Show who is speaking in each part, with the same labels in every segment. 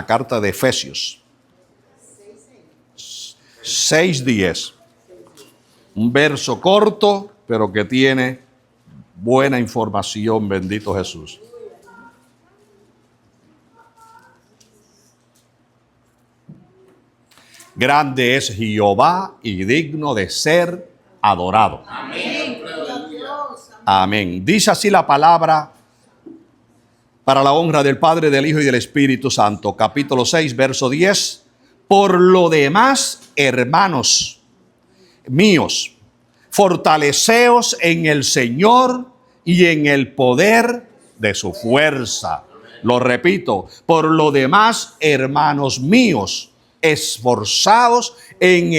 Speaker 1: La carta de Efesios 6:10. Un verso corto, pero que tiene buena información, bendito Jesús. Grande es Jehová y digno de ser adorado. Amén. Amén. Dice así la palabra para la honra del Padre, del Hijo y del Espíritu Santo. Capítulo 6, verso 10. Por lo demás, hermanos míos, fortaleceos en el Señor y en el poder de su fuerza. Lo repito, por lo demás, hermanos míos, esforzaos en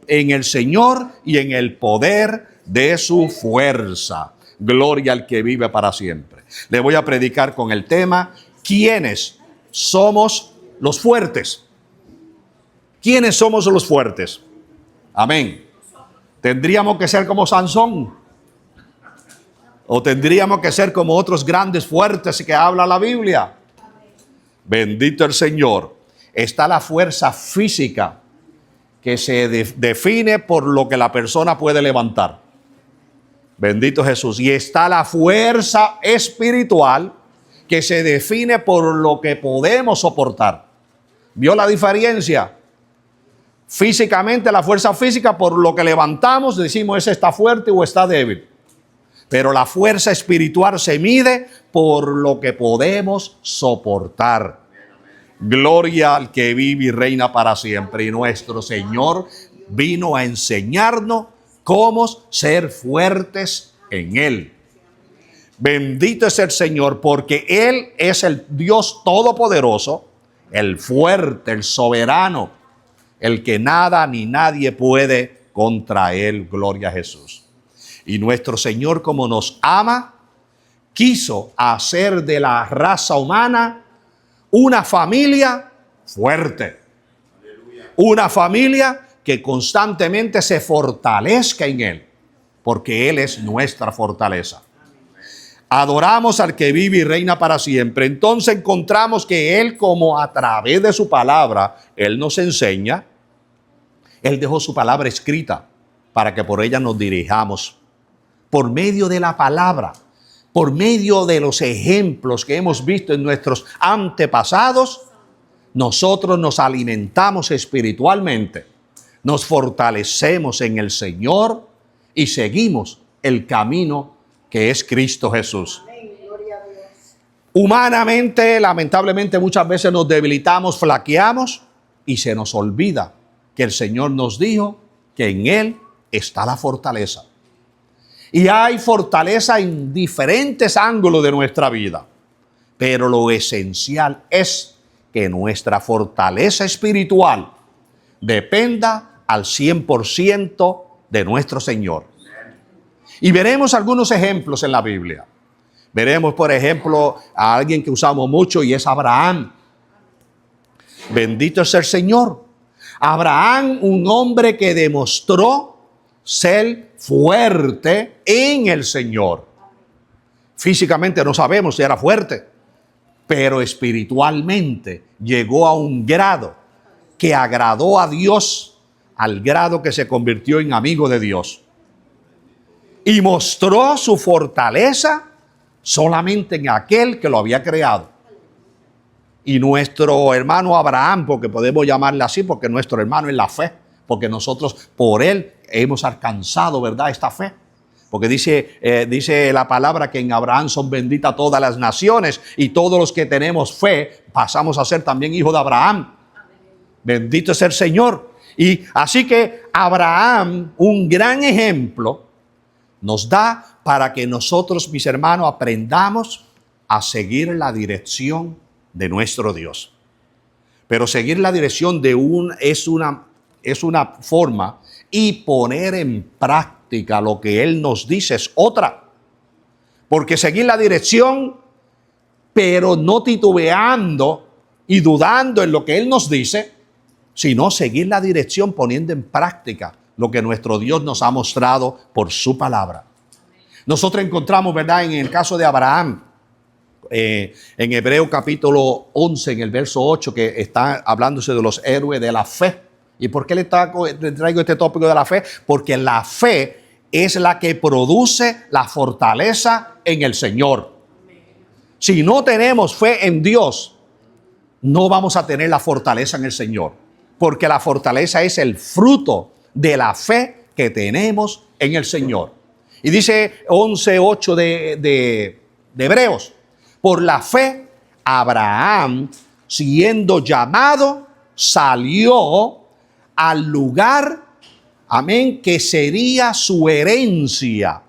Speaker 1: el Señor y en el poder de su fuerza. Gloria al que vive para siempre. Le voy a predicar con el tema: ¿quiénes somos los fuertes? ¿Quiénes somos los fuertes? Amén. ¿Tendríamos que ser como Sansón? ¿O tendríamos que ser como otros grandes fuertes que habla la Biblia? Bendito el Señor. Está la fuerza física que se define por lo que la persona puede levantar. Bendito Jesús. Y está la fuerza espiritual que se define por lo que podemos soportar. ¿Vio la diferencia? Físicamente, la fuerza física, por lo que levantamos, decimos ese está fuerte o está débil. Pero la fuerza espiritual se mide por lo que podemos soportar. Gloria al que vive y reina para siempre. Y nuestro Señor vino a enseñarnos cómo ser fuertes en Él. Bendito es el Señor, porque Él es el Dios todopoderoso, el fuerte, el soberano, el que nada ni nadie puede contra Él. Gloria a Jesús. Y nuestro Señor, como nos ama, quiso hacer de la raza humana una familia fuerte. Una familia que constantemente se fortalezca en Él, porque Él es nuestra fortaleza. Adoramos al que vive y reina para siempre. Entonces encontramos que Él, como a través de su palabra, Él nos enseña. Él dejó su palabra escrita para que por ella nos dirijamos. Por medio de la palabra, por medio de los ejemplos que hemos visto en nuestros antepasados, nosotros nos alimentamos espiritualmente, nos fortalecemos en el Señor y seguimos el camino que es Cristo Jesús. Humanamente, lamentablemente, muchas veces nos debilitamos, flaqueamos y se nos olvida que el Señor nos dijo que en Él está la fortaleza. Y hay fortaleza en diferentes ángulos de nuestra vida. Pero lo esencial es que nuestra fortaleza espiritual dependa al 100% de nuestro Señor. Y veremos algunos ejemplos en la Biblia. Veremos, por ejemplo, a alguien que usamos mucho y es Abraham. Bendito es el Señor. Abraham, un hombre que demostró ser fuerte en el Señor. Físicamente no sabemos si era fuerte, pero espiritualmente llegó a un grado que agradó a Dios, al grado que se convirtió en amigo de Dios. Y mostró su fortaleza solamente en aquel que lo había creado. Y nuestro hermano Abraham, porque podemos llamarle así, porque nuestro hermano es la fe, porque nosotros por él hemos alcanzado, ¿verdad?, esta fe. Porque dice la palabra que en Abraham son benditas todas las naciones, y todos los que tenemos fe pasamos a ser también hijos de Abraham. Bendito es el Señor. Y así que Abraham, un gran ejemplo, nos da para que nosotros, mis hermanos, aprendamos a seguir la dirección de nuestro Dios. Pero seguir la dirección es una forma, y poner en práctica lo que Él nos dice es otra. Porque seguir la dirección, pero no titubeando y dudando en lo que Él nos dice, sino seguir la dirección poniendo en práctica lo que nuestro Dios nos ha mostrado por su palabra. Nosotros encontramos, ¿verdad?, en el caso de Abraham, en Hebreo capítulo 11, en el verso 8, que está hablándose de los héroes de la fe. ¿Y por qué le traigo este tópico de la fe? Porque la fe es la que produce la fortaleza en el Señor. Si no tenemos fe en Dios, no vamos a tener la fortaleza en el Señor. Porque la fortaleza es el fruto de la fe que tenemos en el Señor. Y dice 11:8 de Hebreos: por la fe, Abraham, siendo llamado, salió al lugar, amén, que sería su herencia.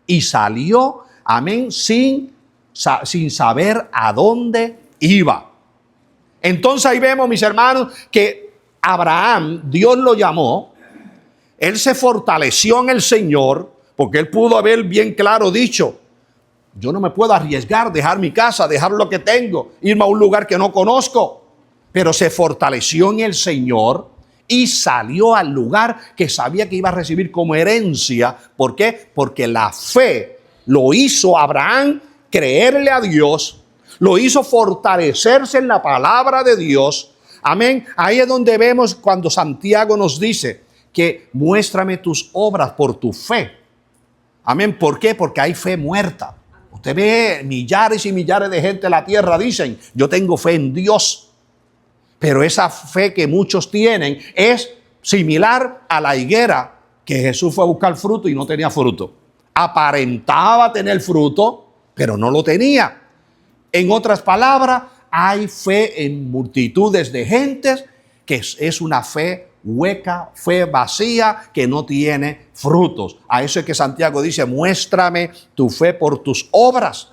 Speaker 1: Y salió, amén, sin saber a dónde iba. Entonces ahí vemos, mis hermanos, que Abraham, Dios lo llamó, él se fortaleció en el Señor, porque él pudo haber bien claro dicho: yo no me puedo arriesgar, dejar mi casa, dejar lo que tengo, irme a un lugar que no conozco. Pero se fortaleció en el Señor y salió al lugar que sabía que iba a recibir como herencia. ¿Por qué? Porque la fe lo hizo Abraham creerle a Dios, lo hizo fortalecerse en la palabra de Dios. Amén. Ahí es donde vemos cuando Santiago nos dice que muéstrame tus obras por tu fe. Amén. ¿Por qué? Porque hay fe muerta. Usted ve millares y millares de gente en la tierra dicen: yo tengo fe en Dios. Pero esa fe que muchos tienen es similar a la higuera que Jesús fue a buscar fruto y no tenía fruto. Aparentaba tener fruto, pero no lo tenía. En otras palabras, hay fe en multitudes de gentes que es una fe hueca, fe vacía, que no tiene frutos. A eso es que Santiago dice: muéstrame tu fe por tus obras.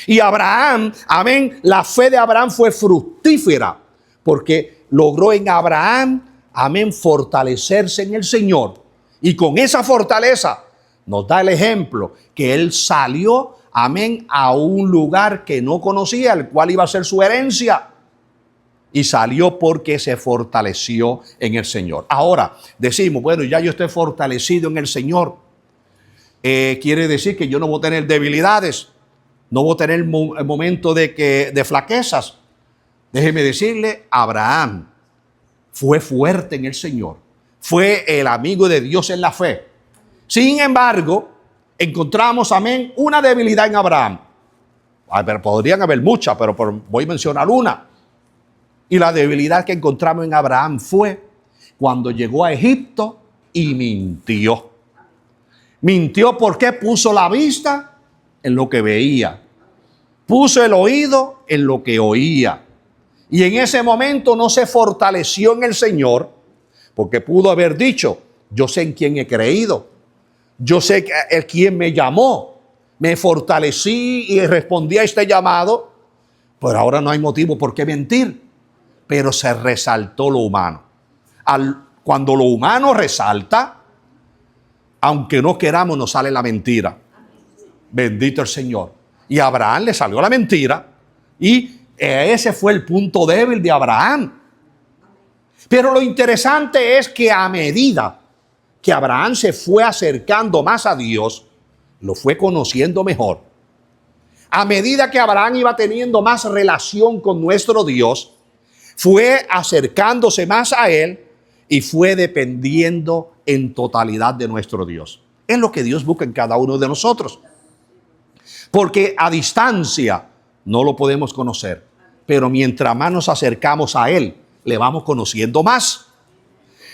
Speaker 1: Y Abraham, amén, la fe de Abraham fue fructífera, porque logró en Abraham, amén, fortalecerse en el Señor. Y con esa fortaleza nos da el ejemplo que él salió, amén, a un lugar que no conocía, el cual iba a ser su herencia. Y salió porque se fortaleció en el Señor. Ahora decimos: bueno, ya yo estoy fortalecido en el Señor. Quiere decir que yo no voy a tener debilidades, no voy a tener momentos de flaquezas. Déjeme decirle, Abraham fue fuerte en el Señor. Fue el amigo de Dios en la fe. Sin embargo, encontramos, amén, una debilidad en Abraham. Pero podrían haber muchas, pero voy a mencionar una. Y la debilidad que encontramos en Abraham fue cuando llegó a Egipto y mintió. Mintió porque puso la vista en lo que veía. Puso el oído en lo que oía. Y en ese momento no se fortaleció en el Señor, porque pudo haber dicho: yo sé en quién he creído. Yo sé quién me llamó. Me fortalecí y respondí a este llamado. Pero ahora no hay motivo por qué mentir. Pero se resaltó lo humano. Cuando lo humano resalta, aunque no queramos, nos sale la mentira. Bendito el Señor. Y a Abraham le salió la mentira. Y ese fue el punto débil de Abraham. Pero lo interesante es que a medida que Abraham se fue acercando más a Dios, lo fue conociendo mejor. A medida que Abraham iba teniendo más relación con nuestro Dios, fue acercándose más a Él y fue dependiendo en totalidad de nuestro Dios. Es lo que Dios busca en cada uno de nosotros. Porque a distancia no lo podemos conocer, pero mientras más nos acercamos a Él, le vamos conociendo más.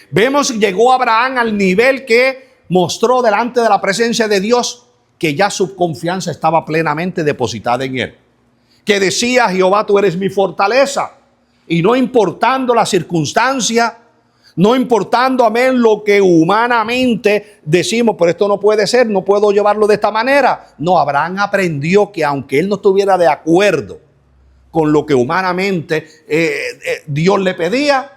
Speaker 1: Vemos que llegó Abraham al nivel que mostró delante de la presencia de Dios que ya su confianza estaba plenamente depositada en Él. Que decía: Jehová, tú eres mi fortaleza. Y no importando la circunstancia, no importando, amén, lo que humanamente decimos: pero esto no puede ser, no puedo llevarlo de esta manera. No, Abraham aprendió que aunque él no estuviera de acuerdo con lo que humanamente Dios le pedía,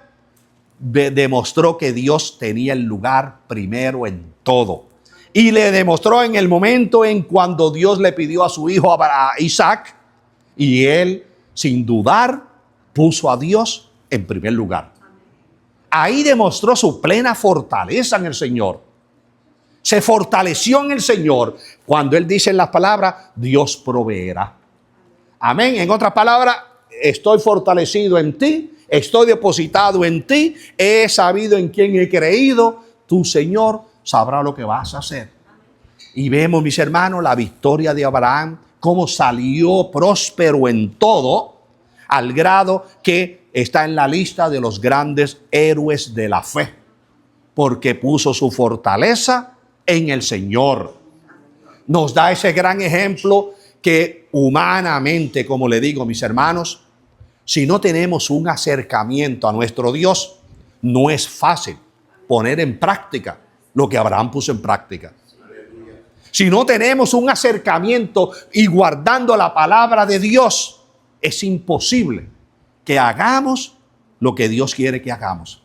Speaker 1: demostró que Dios tenía el lugar primero en todo. Y le demostró en el momento en cuando Dios le pidió a su hijo a Isaac, y él, sin dudar, puso a Dios en primer lugar. Ahí demostró su plena fortaleza en el Señor. Se fortaleció en el Señor cuando Él dice en las palabras: Dios proveerá. Amén. En otras palabras, estoy fortalecido en ti, estoy depositado en ti, he sabido en quién he creído, tu Señor sabrá lo que vas a hacer. Y vemos, mis hermanos, la victoria de Abraham, cómo salió próspero en todo, al grado que está en la lista de los grandes héroes de la fe, porque puso su fortaleza en el Señor. Nos da ese gran ejemplo que humanamente, como le digo, mis hermanos, si no tenemos un acercamiento a nuestro Dios, no es fácil poner en práctica lo que Abraham puso en práctica. Si no tenemos un acercamiento y guardando la palabra de Dios, es imposible que hagamos lo que Dios quiere que hagamos.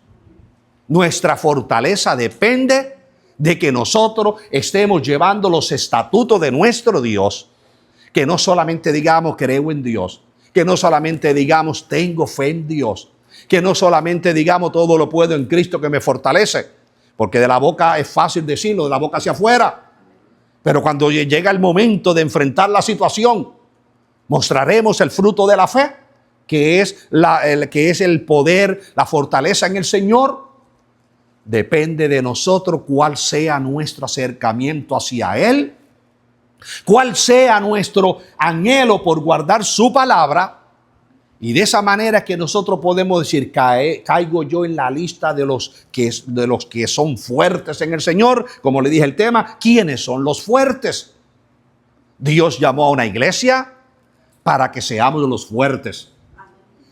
Speaker 1: Nuestra fortaleza depende de que nosotros estemos llevando los estatutos de nuestro Dios, que no solamente digamos creo en Dios, que no solamente digamos tengo fe en Dios, que no solamente digamos todo lo puedo en Cristo que me fortalece, porque de la boca es fácil decirlo, de la boca hacia afuera, pero cuando llega el momento de enfrentar la situación, mostraremos el fruto de la fe, que es el poder, la fortaleza en el Señor. Depende de nosotros cuál sea nuestro acercamiento hacia Él, cuál sea nuestro anhelo por guardar su palabra. Y de esa manera que nosotros podemos decir, caigo yo en la lista de los que son fuertes en el Señor. Como le dije el tema, ¿quiénes son los fuertes? Dios llamó a una iglesia para que seamos los fuertes.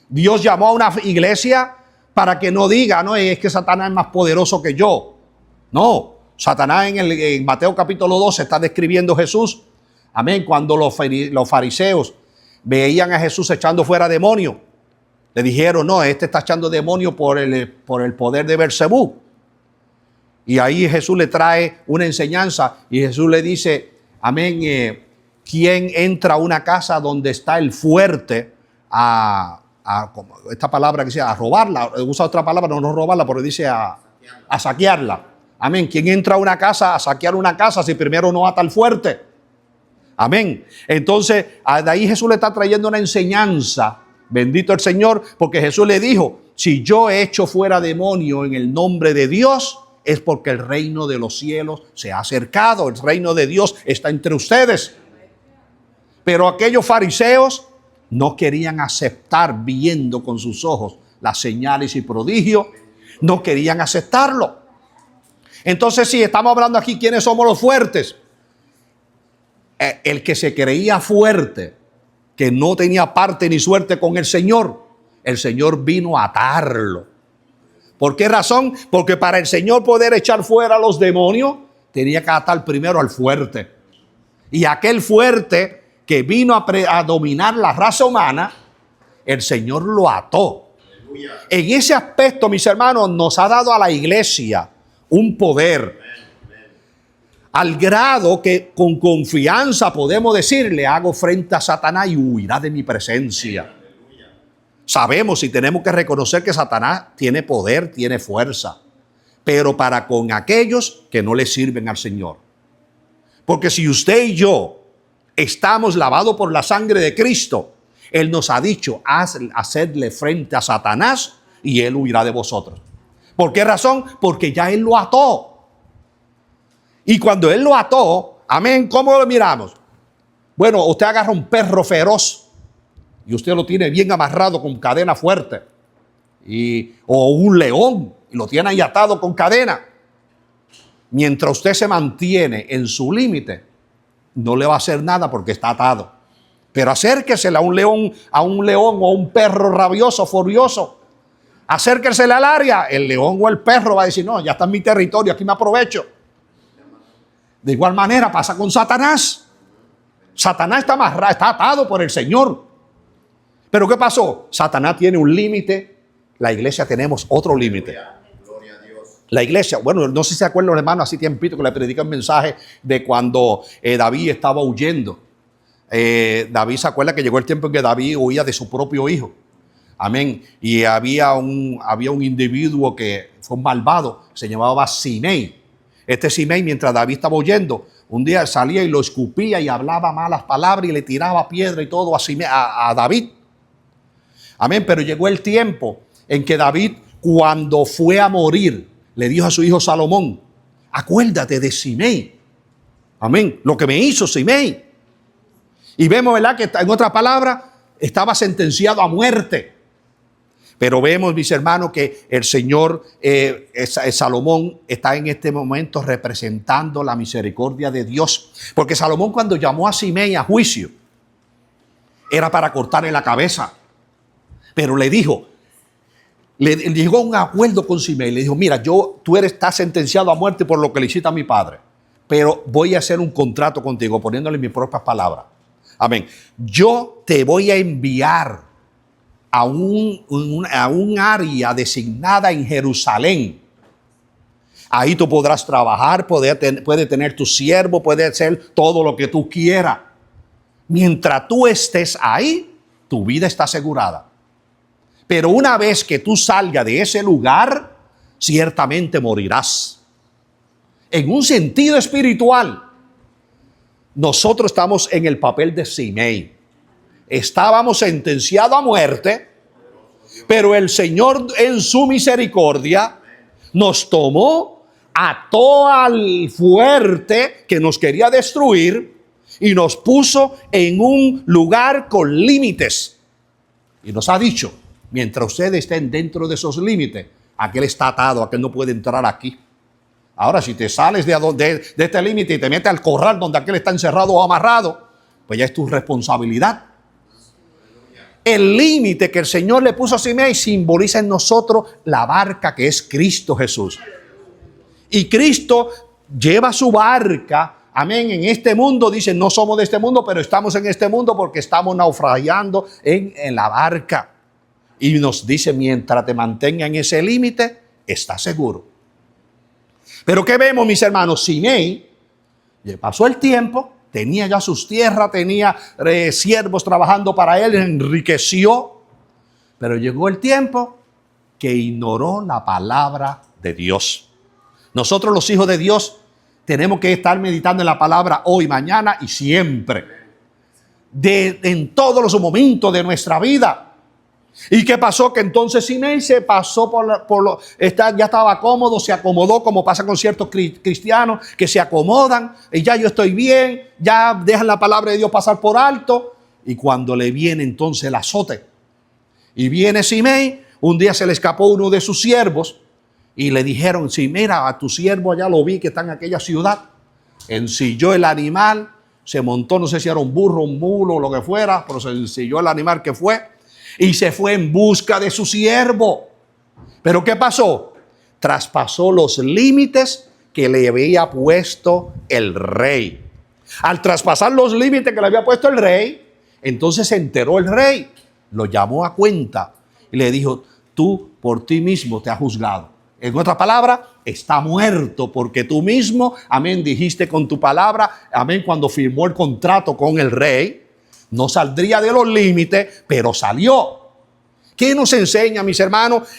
Speaker 1: Dios llamó a una iglesia para que no diga, no, es que Satanás es más poderoso que yo. No, Satanás en Mateo capítulo 12 está describiendo Jesús. Amén, cuando los fariseos veían a Jesús echando fuera demonios, le dijeron, no, este está echando demonios por el poder de Beelzebú. Y ahí Jesús le trae una enseñanza y Jesús le dice, amén, ¿quién entra a una casa donde está el fuerte esta palabra que dice a robarla? Usa otra palabra, no robarla, pero dice a saquearla. Amén. ¿Quién entra a una casa a saquear una casa si primero no ata al fuerte? Amén. Entonces, de ahí Jesús le está trayendo una enseñanza. Bendito el Señor, porque Jesús le dijo, si yo he hecho fuera demonio en el nombre de Dios, es porque el reino de los cielos se ha acercado. El reino de Dios está entre ustedes. Pero aquellos fariseos no querían aceptar viendo con sus ojos las señales y prodigios. No querían aceptarlo. Entonces, sí, estamos hablando aquí, ¿quiénes somos los fuertes? El que se creía fuerte, que no tenía parte ni suerte con el Señor vino a atarlo. ¿Por qué razón? Porque para el Señor poder echar fuera a los demonios, tenía que atar primero al fuerte. Y aquel fuerte que vino a dominar la raza humana, el Señor lo ató. Aleluya. En ese aspecto, mis hermanos, nos ha dado a la iglesia un poder. Al grado que con confianza podemos decirle, hago frente a Satanás y huirá de mi presencia. Sabemos y tenemos que reconocer que Satanás tiene poder, tiene fuerza, pero para con aquellos que no le sirven al Señor. Porque si usted y yo estamos lavados por la sangre de Cristo, Él nos ha dicho, hacedle frente a Satanás y Él huirá de vosotros. ¿Por qué razón? Porque ya Él lo ató. Y cuando Él lo ató, amén, ¿cómo lo miramos? Bueno, usted agarra un perro feroz y usted lo tiene bien amarrado con cadena fuerte. O un león y lo tiene ahí atado con cadena. Mientras usted se mantiene en su límite, no le va a hacer nada porque está atado. Pero acérquesele a un león o a un perro rabioso, furioso. Acérquesele al área. El león o el perro va a decir, no, ya está en mi territorio, aquí me aprovecho. De igual manera pasa con Satanás. Satanás está amarrado, está atado por el Señor. Pero ¿qué pasó? Satanás tiene un límite. La iglesia tenemos otro límite. La iglesia, bueno, no sé si se acuerdan, hermano, hace tiempito que le prediqué un mensaje de cuando David estaba huyendo. David se acuerda que llegó el tiempo en que David huía de su propio hijo. Amén. Y había un individuo que fue un malvado, se llamaba Simei. Este Simei, mientras David estaba huyendo, un día salía y lo escupía y hablaba malas palabras y le tiraba piedra y todo así a David. Amén, pero llegó el tiempo en que David, cuando fue a morir, le dijo a su hijo Salomón: acuérdate de Simei. Amén, lo que me hizo Simei. Y vemos, ¿verdad?, que en otra palabra estaba sentenciado a muerte. Pero vemos, mis hermanos, que el Señor Salomón está en este momento representando la misericordia de Dios. Porque Salomón, cuando llamó a Simei a juicio, era para cortarle la cabeza. Pero le dijo, le llegó a un acuerdo con Simei. Le dijo: mira, tú estás sentenciado a muerte por lo que le hiciste a mi padre, pero voy a hacer un contrato contigo, poniéndole mis propias palabras. Amén. Yo te voy a enviar a un área designada en Jerusalén. Ahí tú podrás trabajar, puedes tener tu siervo, puedes hacer todo lo que tú quieras. Mientras tú estés ahí, tu vida está asegurada. Pero una vez que tú salgas de ese lugar, ciertamente morirás. En un sentido espiritual, nosotros estamos en el papel de Simei. Estábamos sentenciados a muerte, pero el Señor en su misericordia nos tomó, ató al fuerte que nos quería destruir y nos puso en un lugar con límites. Y nos ha dicho: mientras ustedes estén dentro de esos límites, aquel está atado, aquel no puede entrar aquí. Ahora, si te sales de este límite y te metes al corral donde aquel está encerrado o amarrado, pues ya es tu responsabilidad. El límite que el Señor le puso a Simei simboliza en nosotros la barca que es Cristo Jesús. Y Cristo lleva su barca, amén, en este mundo. Dice: no somos de este mundo, pero estamos en este mundo porque estamos naufragando en la barca. Y nos dice: mientras te mantenga en ese límite, estás seguro. Pero ¿qué vemos, mis hermanos? Simei, pasó el tiempo, tenía ya sus tierras, tenía siervos trabajando para él, enriqueció. Pero llegó el tiempo que ignoró la palabra de Dios. Nosotros, los hijos de Dios, tenemos que estar meditando en la palabra hoy, mañana y siempre. En todos los momentos de nuestra vida. ¿Y qué pasó? Que entonces Simei se pasó ya estaba cómodo, se acomodó, como pasa con ciertos cristianos que se acomodan y ya yo estoy bien, ya dejan la palabra de Dios pasar por alto. Y cuando le viene entonces el azote, y viene Simei, un día se le escapó uno de sus siervos y le dijeron: sí, mira, a tu siervo allá lo vi que está en aquella ciudad, ensilló el animal, se montó, no sé si era un burro, un mulo, lo que fuera, pero se ensilló el animal que fue. Y se fue en busca de su siervo. ¿Pero qué pasó? Traspasó los límites que le había puesto el rey. Al traspasar los límites que le había puesto el rey, entonces se enteró el rey. Lo llamó a cuenta y le dijo: tú por ti mismo te has juzgado. En otras palabras, está muerto porque tú mismo, amén, dijiste con tu palabra, amén, cuando firmó el contrato con el rey. No saldría de los límites, pero salió. ¿Qué nos enseña, mis hermanos?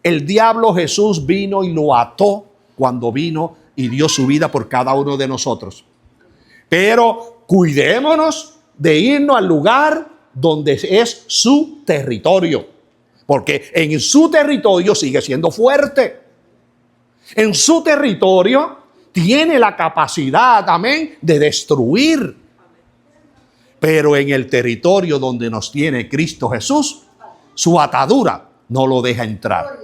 Speaker 1: El diablo, Jesús vino y lo ató cuando vino y dio su vida por cada uno de nosotros. Pero cuidémonos de irnos al lugar donde es su territorio. Porque en su territorio sigue siendo fuerte. En su territorio tiene la capacidad, amén, de destruir. Pero en el territorio donde nos tiene Cristo Jesús, su atadura no lo deja entrar.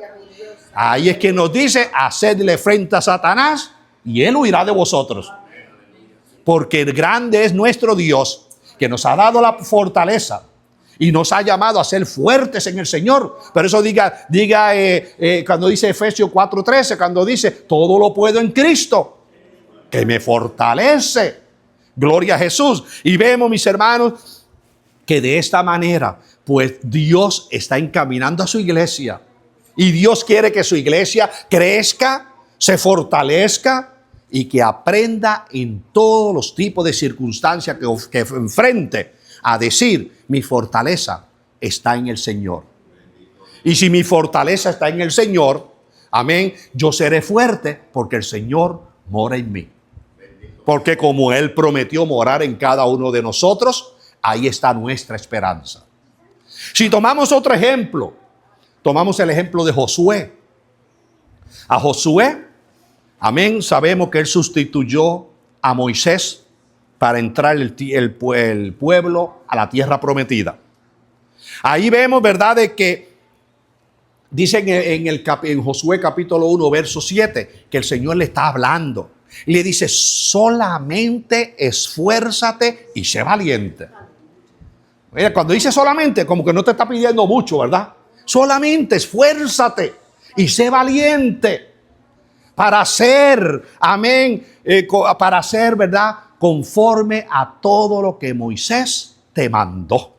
Speaker 1: Ahí es que nos dice: hacedle frente a Satanás y él huirá de vosotros. Porque grande es nuestro Dios, que nos ha dado la fortaleza y nos ha llamado a ser fuertes en el Señor. Pero eso diga cuando dice Efesios 4:13, cuando dice: todo lo puedo en Cristo, que me fortalece. Gloria a Jesús. Y vemos, mis hermanos, que de esta manera, pues Dios está encaminando a su iglesia. Y Dios quiere que su iglesia crezca, se fortalezca y que aprenda en todos los tipos de circunstancias que enfrente a decir: mi fortaleza está en el Señor. Y si mi fortaleza está en el Señor, amén, yo seré fuerte porque el Señor mora en mí. Porque como Él prometió morar en cada uno de nosotros, ahí está nuestra esperanza. Si tomamos otro ejemplo, tomamos el ejemplo de Josué. A Josué, amén, sabemos que él sustituyó a Moisés para entrar el pueblo a la tierra prometida. Ahí vemos, ¿verdad?, de que dicen en Josué capítulo 1, verso 7, que el Señor le está hablando. Y le dice, solamente esfuérzate y sé valiente. Mira, cuando dice solamente, como que no te está pidiendo mucho, ¿verdad? Solamente esfuérzate y sé valiente para hacer, amén, para hacer, ¿verdad?, conforme a todo lo que Moisés te mandó.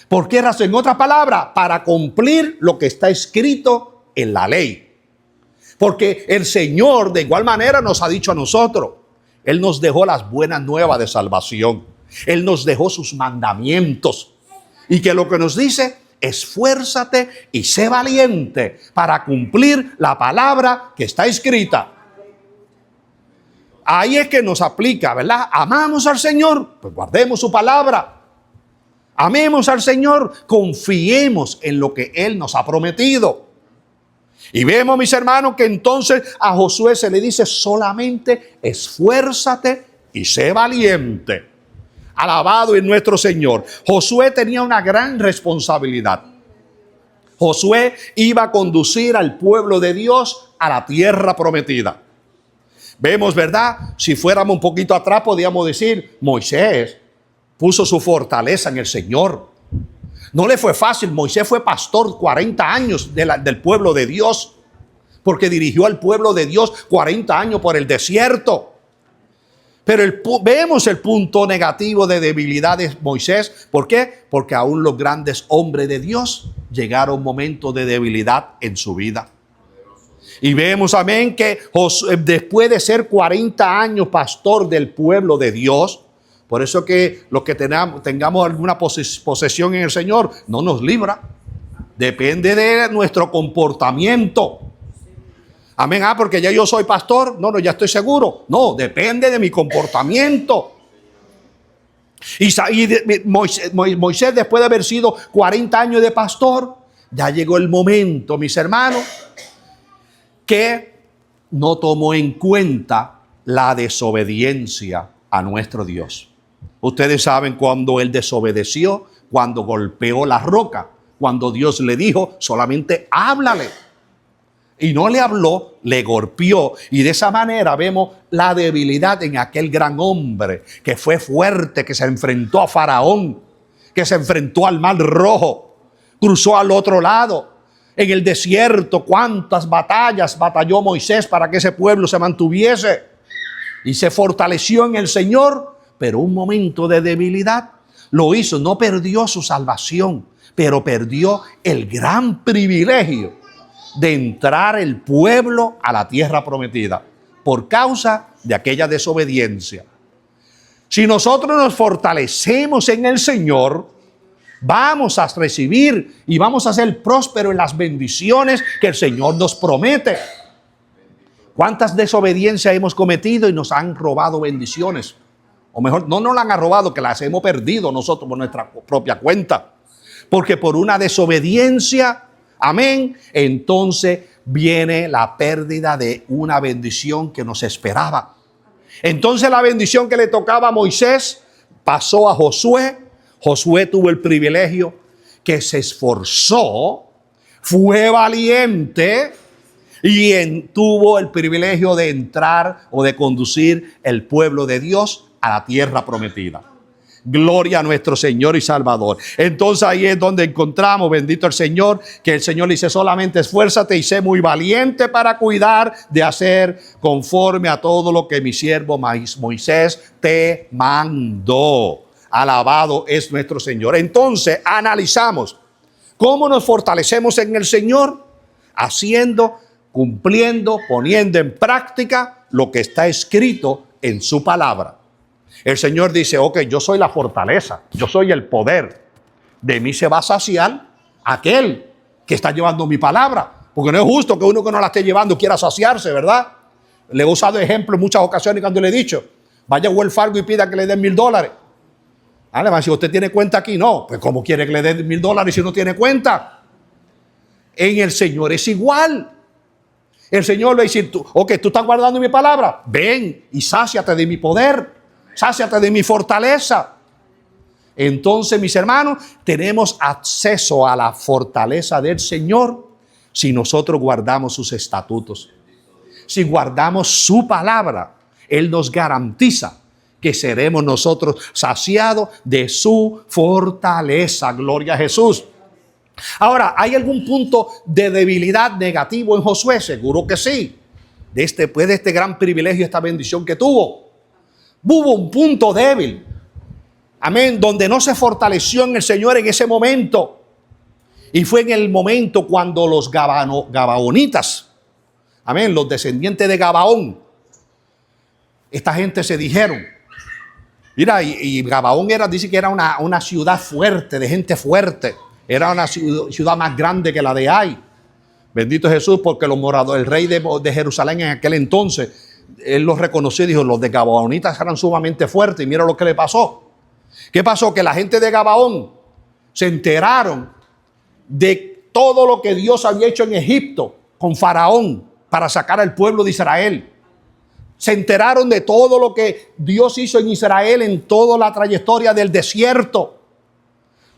Speaker 1: ¿Por qué razón? En otras palabras, para cumplir lo que está escrito en la ley. Porque el Señor de igual manera nos ha dicho a nosotros, Él nos dejó las buenas nuevas de salvación. Él nos dejó sus mandamientos. Y que lo que nos dice, esfuérzate y sé valiente para cumplir la palabra que está escrita. Ahí es que nos aplica, ¿verdad? Amamos al Señor, pues guardemos su palabra. Amemos al Señor, confiemos en lo que Él nos ha prometido. Y vemos, mis hermanos, que entonces a Josué se le dice solamente esfuérzate y sé valiente. Alabado es nuestro Señor. Josué tenía una gran responsabilidad. Josué iba a conducir al pueblo de Dios a la tierra prometida. Vemos, ¿verdad? Si fuéramos un poquito atrás, podríamos decir, Moisés puso su fortaleza en el Señor. No le fue fácil. Moisés fue pastor 40 años del pueblo de Dios, porque dirigió al pueblo de Dios 40 años por el desierto. Pero vemos el punto negativo de debilidad de Moisés. ¿Por qué? Porque aún los grandes hombres de Dios llegaron a un momento de debilidad en su vida. Y vemos, amén, que después de ser 40 años pastor del pueblo de Dios, por eso que los que tengamos alguna posesión en el Señor no nos libra. Depende de nuestro comportamiento. Amén. Porque ya yo soy pastor. No, ya estoy seguro. No, depende de mi comportamiento. Y Moisés, después de haber sido 40 años de pastor, ya llegó el momento, mis hermanos, que no tomó en cuenta la desobediencia a nuestro Dios. Ustedes saben cuando él desobedeció, cuando golpeó la roca, cuando Dios le dijo, solamente háblale. Y no le habló, le golpeó. Y de esa manera vemos la debilidad en aquel gran hombre que fue fuerte, que se enfrentó a Faraón, que se enfrentó al Mar Rojo, cruzó al otro lado. En el desierto, cuántas batallas batalló Moisés para que ese pueblo se mantuviese. Y se fortaleció en el Señor. Pero un momento de debilidad lo hizo. No perdió su salvación, pero perdió el gran privilegio de entrar el pueblo a la tierra prometida por causa de aquella desobediencia. Si nosotros nos fortalecemos en el Señor, vamos a recibir y vamos a ser prósperos en las bendiciones que el Señor nos promete. ¿Cuántas desobediencias hemos cometido y nos han robado bendiciones? O mejor, no nos las han robado, que las hemos perdido nosotros por nuestra propia cuenta. Porque por una desobediencia, amén, entonces viene la pérdida de una bendición que nos esperaba. Entonces la bendición que le tocaba a Moisés pasó a Josué. Josué tuvo el privilegio que se esforzó, fue valiente y tuvo el privilegio de entrar o de conducir el pueblo de Dios a la tierra prometida. Gloria a nuestro Señor y Salvador. Entonces ahí es donde encontramos, bendito el Señor, que el Señor dice solamente esfuérzate y sé muy valiente para cuidar de hacer conforme a todo lo que mi siervo Moisés te mandó. Alabado es nuestro Señor. Entonces analizamos cómo nos fortalecemos en el Señor, haciendo, cumpliendo, poniendo en práctica lo que está escrito en su palabra. El Señor dice, ok, yo soy la fortaleza, yo soy el poder. De mí se va a saciar aquel que está llevando mi palabra. Porque no es justo que uno que no la esté llevando quiera saciarse, ¿verdad? Le he usado ejemplo en muchas ocasiones cuando le he dicho, vaya a Wells Fargo y pida que le den $1,000. Además, si usted tiene cuenta aquí, no. Pues ¿cómo quiere que le den $1,000 si no tiene cuenta? En el Señor es igual. El Señor le va a decir, tú estás guardando mi palabra. Ven y sáciate de mi poder. Sáciate de mi fortaleza. Entonces, mis hermanos, tenemos acceso a la fortaleza del Señor si nosotros guardamos sus estatutos. Si guardamos su palabra, Él nos garantiza que seremos nosotros saciados de su fortaleza. Gloria a Jesús. Ahora, ¿hay algún punto de debilidad negativo en Josué? Seguro que sí. Después de este gran privilegio, esta bendición que tuvo, hubo un punto débil. Amén, donde no se fortaleció en el Señor en ese momento. Y fue en el momento cuando los gabaonitas, amén, los descendientes de Gabaón, esta gente se dijeron, mira, y Gabaón dice que era una ciudad fuerte, de gente fuerte. Era una ciudad más grande que la de Ai. Bendito Jesús, porque los moradores, el rey de Jerusalén en aquel entonces, él los reconoció y dijo, los de Gabaonitas eran sumamente fuertes. Y mira lo que le pasó. ¿Qué pasó? Que la gente de Gabaón se enteraron de todo lo que Dios había hecho en Egipto con Faraón para sacar al pueblo de Israel. Se enteraron de todo lo que Dios hizo en Israel en toda la trayectoria del desierto.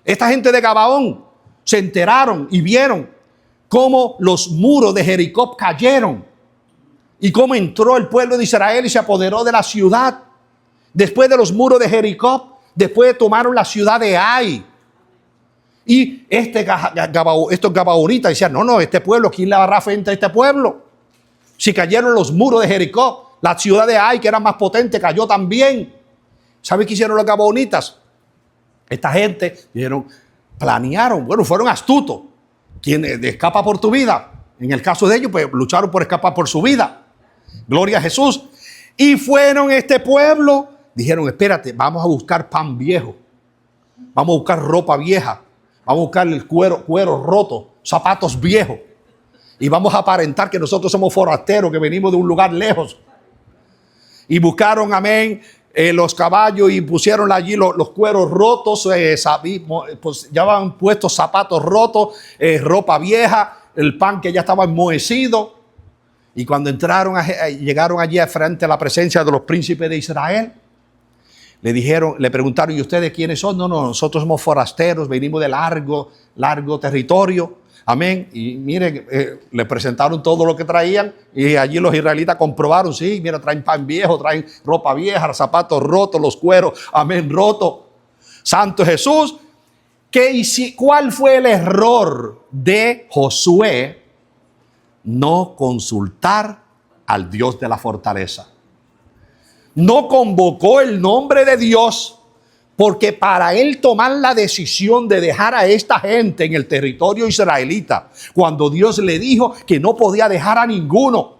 Speaker 1: Esta gente de Gabaón se enteraron y vieron cómo los muros de Jericó cayeron y cómo entró el pueblo de Israel y se apoderó de la ciudad. Después de los muros de Jericó, después tomaron la ciudad de Ai. Y estos gabaonitas decían, no, este pueblo, ¿quién le hará frente a este pueblo? Si cayeron los muros de Jericó, la ciudad de Ai, que era más potente, cayó también. ¿Sabe qué hicieron los gabaonitas? Esta gente planearon, fueron astutos. ¿Quién escapa por tu vida? En el caso de ellos, pues lucharon por escapar por su vida. Gloria a Jesús. Y fueron este pueblo, dijeron, espérate, vamos a buscar pan viejo. Vamos a buscar ropa vieja. Vamos a buscar el cuero roto, zapatos viejos. Y vamos a aparentar que nosotros somos forasteros, que venimos de un lugar lejos. Y buscaron, amén, los caballos y pusieron allí los cueros rotos, pues ya habían puesto zapatos rotos, ropa vieja, el pan que ya estaba enmohecido. Y cuando llegaron allí frente a la presencia de los príncipes de Israel, le preguntaron, ¿y ustedes quiénes son? No, nosotros somos forasteros, venimos de largo territorio. Amén. Y miren, le presentaron todo lo que traían y allí los israelitas comprobaron, sí, mira, traen pan viejo, traen ropa vieja, zapatos rotos, los cueros, amén, rotos. Santo Jesús. ¿Cuál fue el error de Josué? No consultar al Dios de la fortaleza. No convocó el nombre de Dios, porque para él tomar la decisión de dejar a esta gente en el territorio israelita, cuando Dios le dijo que no podía dejar a ninguno,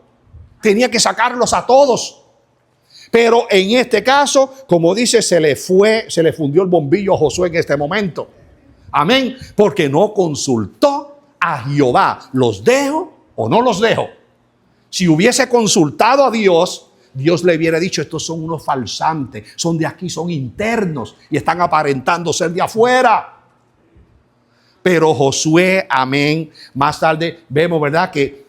Speaker 1: tenía que sacarlos a todos. Pero en este caso, como dice, se le fundió el bombillo a Josué en este momento. Amén, porque no consultó a Jehová. ¿Los dejo o no los dejo? Si hubiese consultado a Dios, Dios le hubiera dicho, estos son unos falsantes, son de aquí, son internos y están aparentando ser de afuera. Pero Josué, amén, más tarde vemos, ¿verdad?, que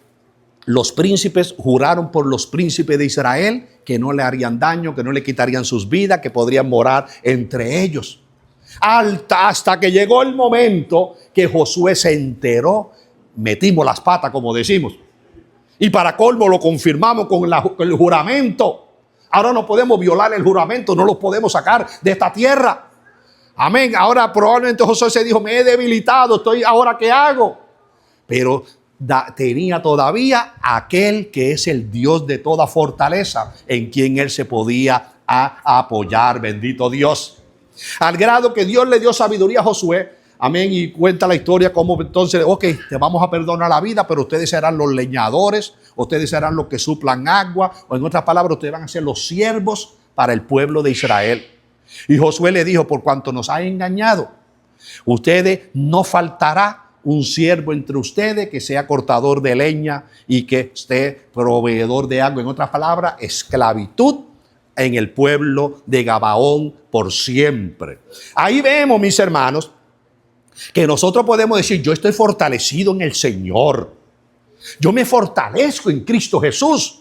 Speaker 1: los príncipes juraron por los príncipes de Israel que no le harían daño, que no le quitarían sus vidas, que podrían morar entre ellos. Hasta que llegó el momento que Josué se enteró, metimos las patas, como decimos. Y para colmo lo confirmamos con el juramento. Ahora no podemos violar el juramento, no los podemos sacar de esta tierra. Amén. Ahora probablemente Josué se dijo, me he debilitado, ¿ahora qué hago? Pero tenía todavía aquel que es el Dios de toda fortaleza, en quien él se podía apoyar. Bendito Dios. Al grado que Dios le dio sabiduría a Josué. Amén, y cuenta la historia como entonces, te vamos a perdonar la vida, pero ustedes serán los leñadores, ustedes serán los que suplan agua, o en otras palabras, ustedes van a ser los siervos para el pueblo de Israel. Y Josué le dijo, por cuanto nos ha engañado, ustedes no faltará un siervo entre ustedes que sea cortador de leña y que esté proveedor de agua. En otras palabras, esclavitud en el pueblo de Gabaón por siempre. Ahí vemos, mis hermanos, que nosotros podemos decir, yo estoy fortalecido en el Señor. Yo me fortalezco en Cristo Jesús.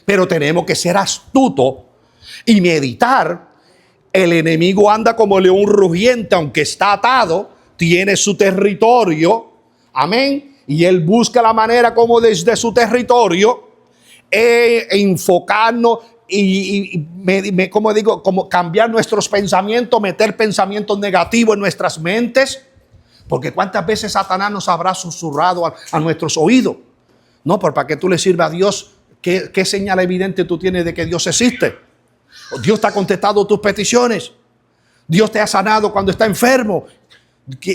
Speaker 1: Pero tenemos que ser astutos y meditar. El enemigo anda como león rugiente, aunque está atado, tiene su territorio. Amén. Y él busca la manera como desde su territorio enfocarnos como cambiar nuestros pensamientos, meter pensamientos negativos en nuestras mentes. Porque cuántas veces Satanás nos habrá susurrado a nuestros oídos. No, pero para que tú le sirvas a Dios, ¿qué señal evidente tú tienes de que Dios existe? Dios te ha contestado tus peticiones. Dios te ha sanado cuando está enfermo.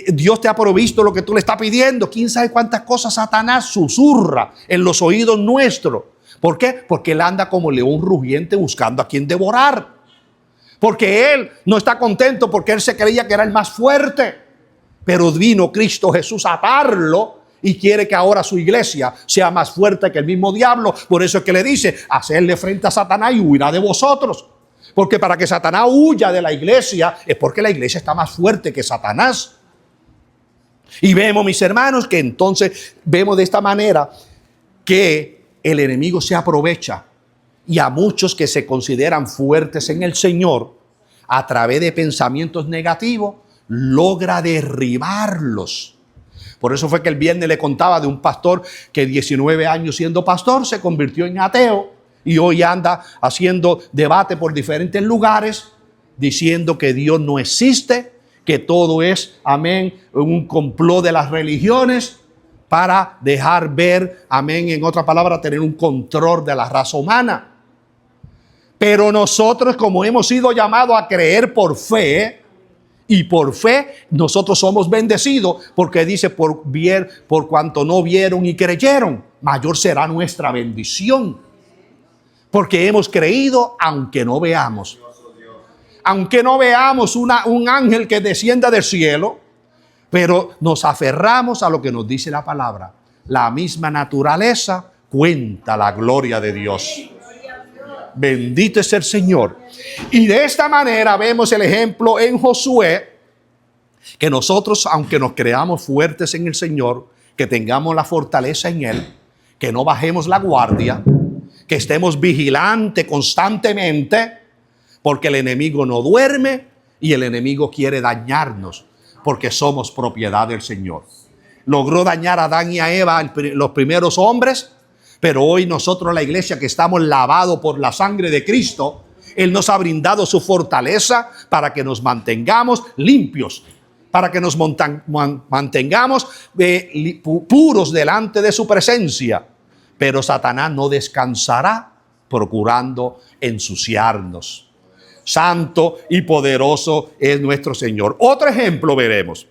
Speaker 1: Dios te ha provisto lo que tú le estás pidiendo. ¿Quién sabe cuántas cosas Satanás susurra en los oídos nuestros? ¿Por qué? Porque él anda como león rugiente buscando a quien devorar. Porque él no está contento porque él se creía que era el más fuerte. Pero vino Cristo Jesús a atarlo y quiere que ahora su iglesia sea más fuerte que el mismo diablo. Por eso es que le dice, hacerle frente a Satanás y huirá de vosotros. Porque para que Satanás huya de la iglesia es porque la iglesia está más fuerte que Satanás. Y vemos, mis hermanos, que entonces vemos de esta manera que el enemigo se aprovecha y a muchos que se consideran fuertes en el Señor, a través de pensamientos negativos, logra derribarlos. Por eso fue que el viernes le contaba de un pastor que 19 años siendo pastor se convirtió en ateo y hoy anda haciendo debate por diferentes lugares diciendo que Dios no existe, que todo es, amén, un complot de las religiones para dejar ver, amén, en otra palabra, tener un control de la raza humana. Pero nosotros, como hemos sido llamados a creer por fe, y por fe nosotros somos bendecidos, porque dice, por cuanto no vieron y creyeron, mayor será nuestra bendición. Porque hemos creído aunque no veamos. Aunque no veamos un ángel que descienda del cielo, pero nos aferramos a lo que nos dice la palabra. La misma naturaleza cuenta la gloria de Dios. Bendito es el Señor. Y de esta manera vemos el ejemplo en Josué, que nosotros, aunque nos creamos fuertes en el Señor, que tengamos la fortaleza en Él, que no bajemos la guardia, que estemos vigilantes constantemente, porque el enemigo no duerme y el enemigo quiere dañarnos, porque somos propiedad del Señor. Logró dañar a Adán y a Eva, los primeros hombres, pero hoy nosotros, la iglesia que estamos lavados por la sangre de Cristo, Él nos ha brindado su fortaleza para que nos mantengamos limpios, para que nos mantengamos puros delante de su presencia. Pero Satanás no descansará procurando ensuciarnos. Santo y poderoso es nuestro Señor. Otro ejemplo veremos.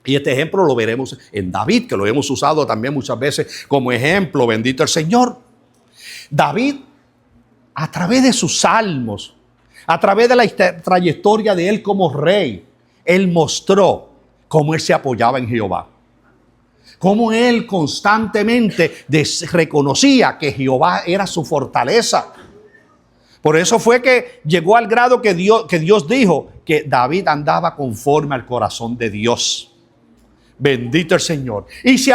Speaker 1: Y este ejemplo lo veremos en David, que lo hemos usado también muchas veces como ejemplo. Bendito el Señor. David, a través de sus salmos, a través de la trayectoria de él como rey, él mostró cómo él se apoyaba en Jehová. Cómo él constantemente reconocía que Jehová era su fortaleza. Por eso fue que llegó al grado que Dios dijo que David andaba conforme al corazón de Dios. Bendito el Señor. Y se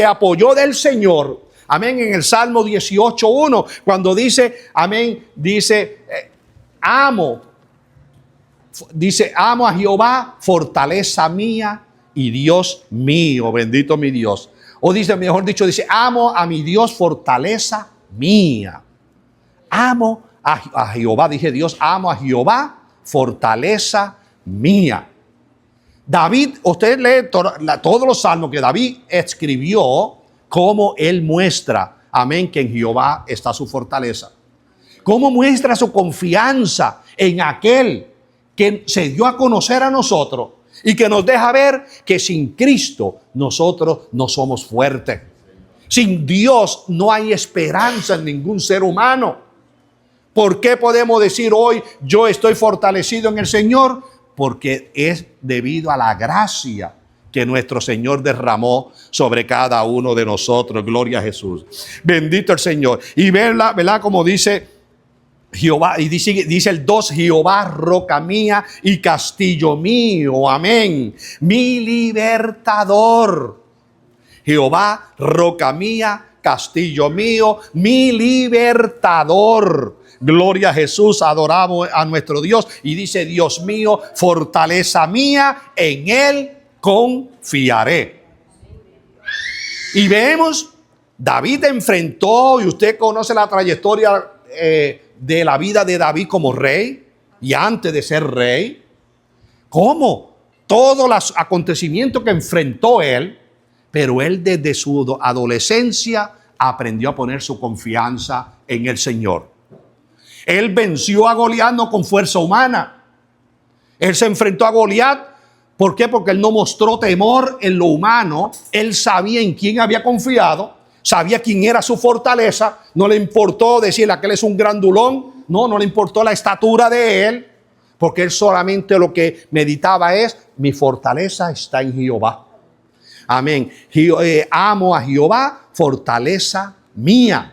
Speaker 1: apoyó del Señor. Amén. En el Salmo 18:1, cuando dice, amén, dice, amo a Jehová, fortaleza mía y Dios mío. Bendito mi Dios. O dice, mejor dicho, dice, amo a mi Dios, fortaleza mía. Amo a Jehová, dije Dios, amo a Jehová, fortaleza mía. David, usted lee todos los salmos que David escribió, cómo él muestra, amén, que en Jehová está su fortaleza. Cómo muestra su confianza en aquel que se dio a conocer a nosotros y que nos deja ver que sin Cristo nosotros no somos fuertes. Sin Dios no hay esperanza en ningún ser humano. ¿Por qué podemos decir hoy yo estoy fortalecido en el Señor? Porque es debido a la gracia que nuestro Señor derramó sobre cada uno de nosotros. Gloria a Jesús. Bendito el Señor. Y verla, ¿verdad? Como dice Jehová, y dice el 2, Jehová, roca mía y castillo mío. Amén. Mi libertador. Jehová, roca mía, castillo mío, mi libertador. Gloria a Jesús, adoramos a nuestro Dios. Y dice, Dios mío, fortaleza mía, en Él confiaré. Y vemos, David enfrentó, y usted conoce la trayectoria de la vida de David como rey, y antes de ser rey, cómo todos los acontecimientos que enfrentó él, pero él desde su adolescencia aprendió a poner su confianza en el Señor. Él venció a Goliat no con fuerza humana. Él se enfrentó a Goliat. ¿Por qué? Porque él no mostró temor en lo humano. Él sabía en quién había confiado. Sabía quién era su fortaleza. No le importó decirle que él es un grandulón. No le importó la estatura de él. Porque él solamente lo que meditaba es, mi fortaleza está en Jehová. Amén. Amo a Jehová, fortaleza mía.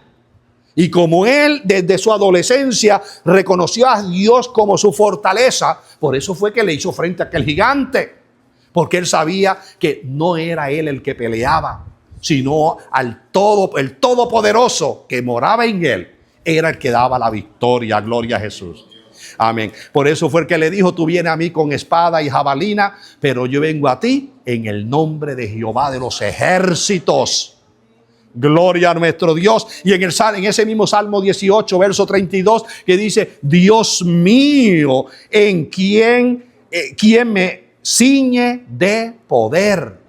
Speaker 1: Y como él desde su adolescencia reconoció a Dios como su fortaleza, por eso fue que le hizo frente a aquel gigante. Porque él sabía que no era él el que peleaba, sino el Todopoderoso que moraba en él, era el que daba la victoria. Gloria a Jesús. Amén. Por eso fue el que le dijo, tú vienes a mí con espada y jabalina, pero yo vengo a ti en el nombre de Jehová de los ejércitos. Gloria a nuestro Dios. Y en ese mismo Salmo 18, verso 32, que dice, Dios mío, en quien me ciñe de poder.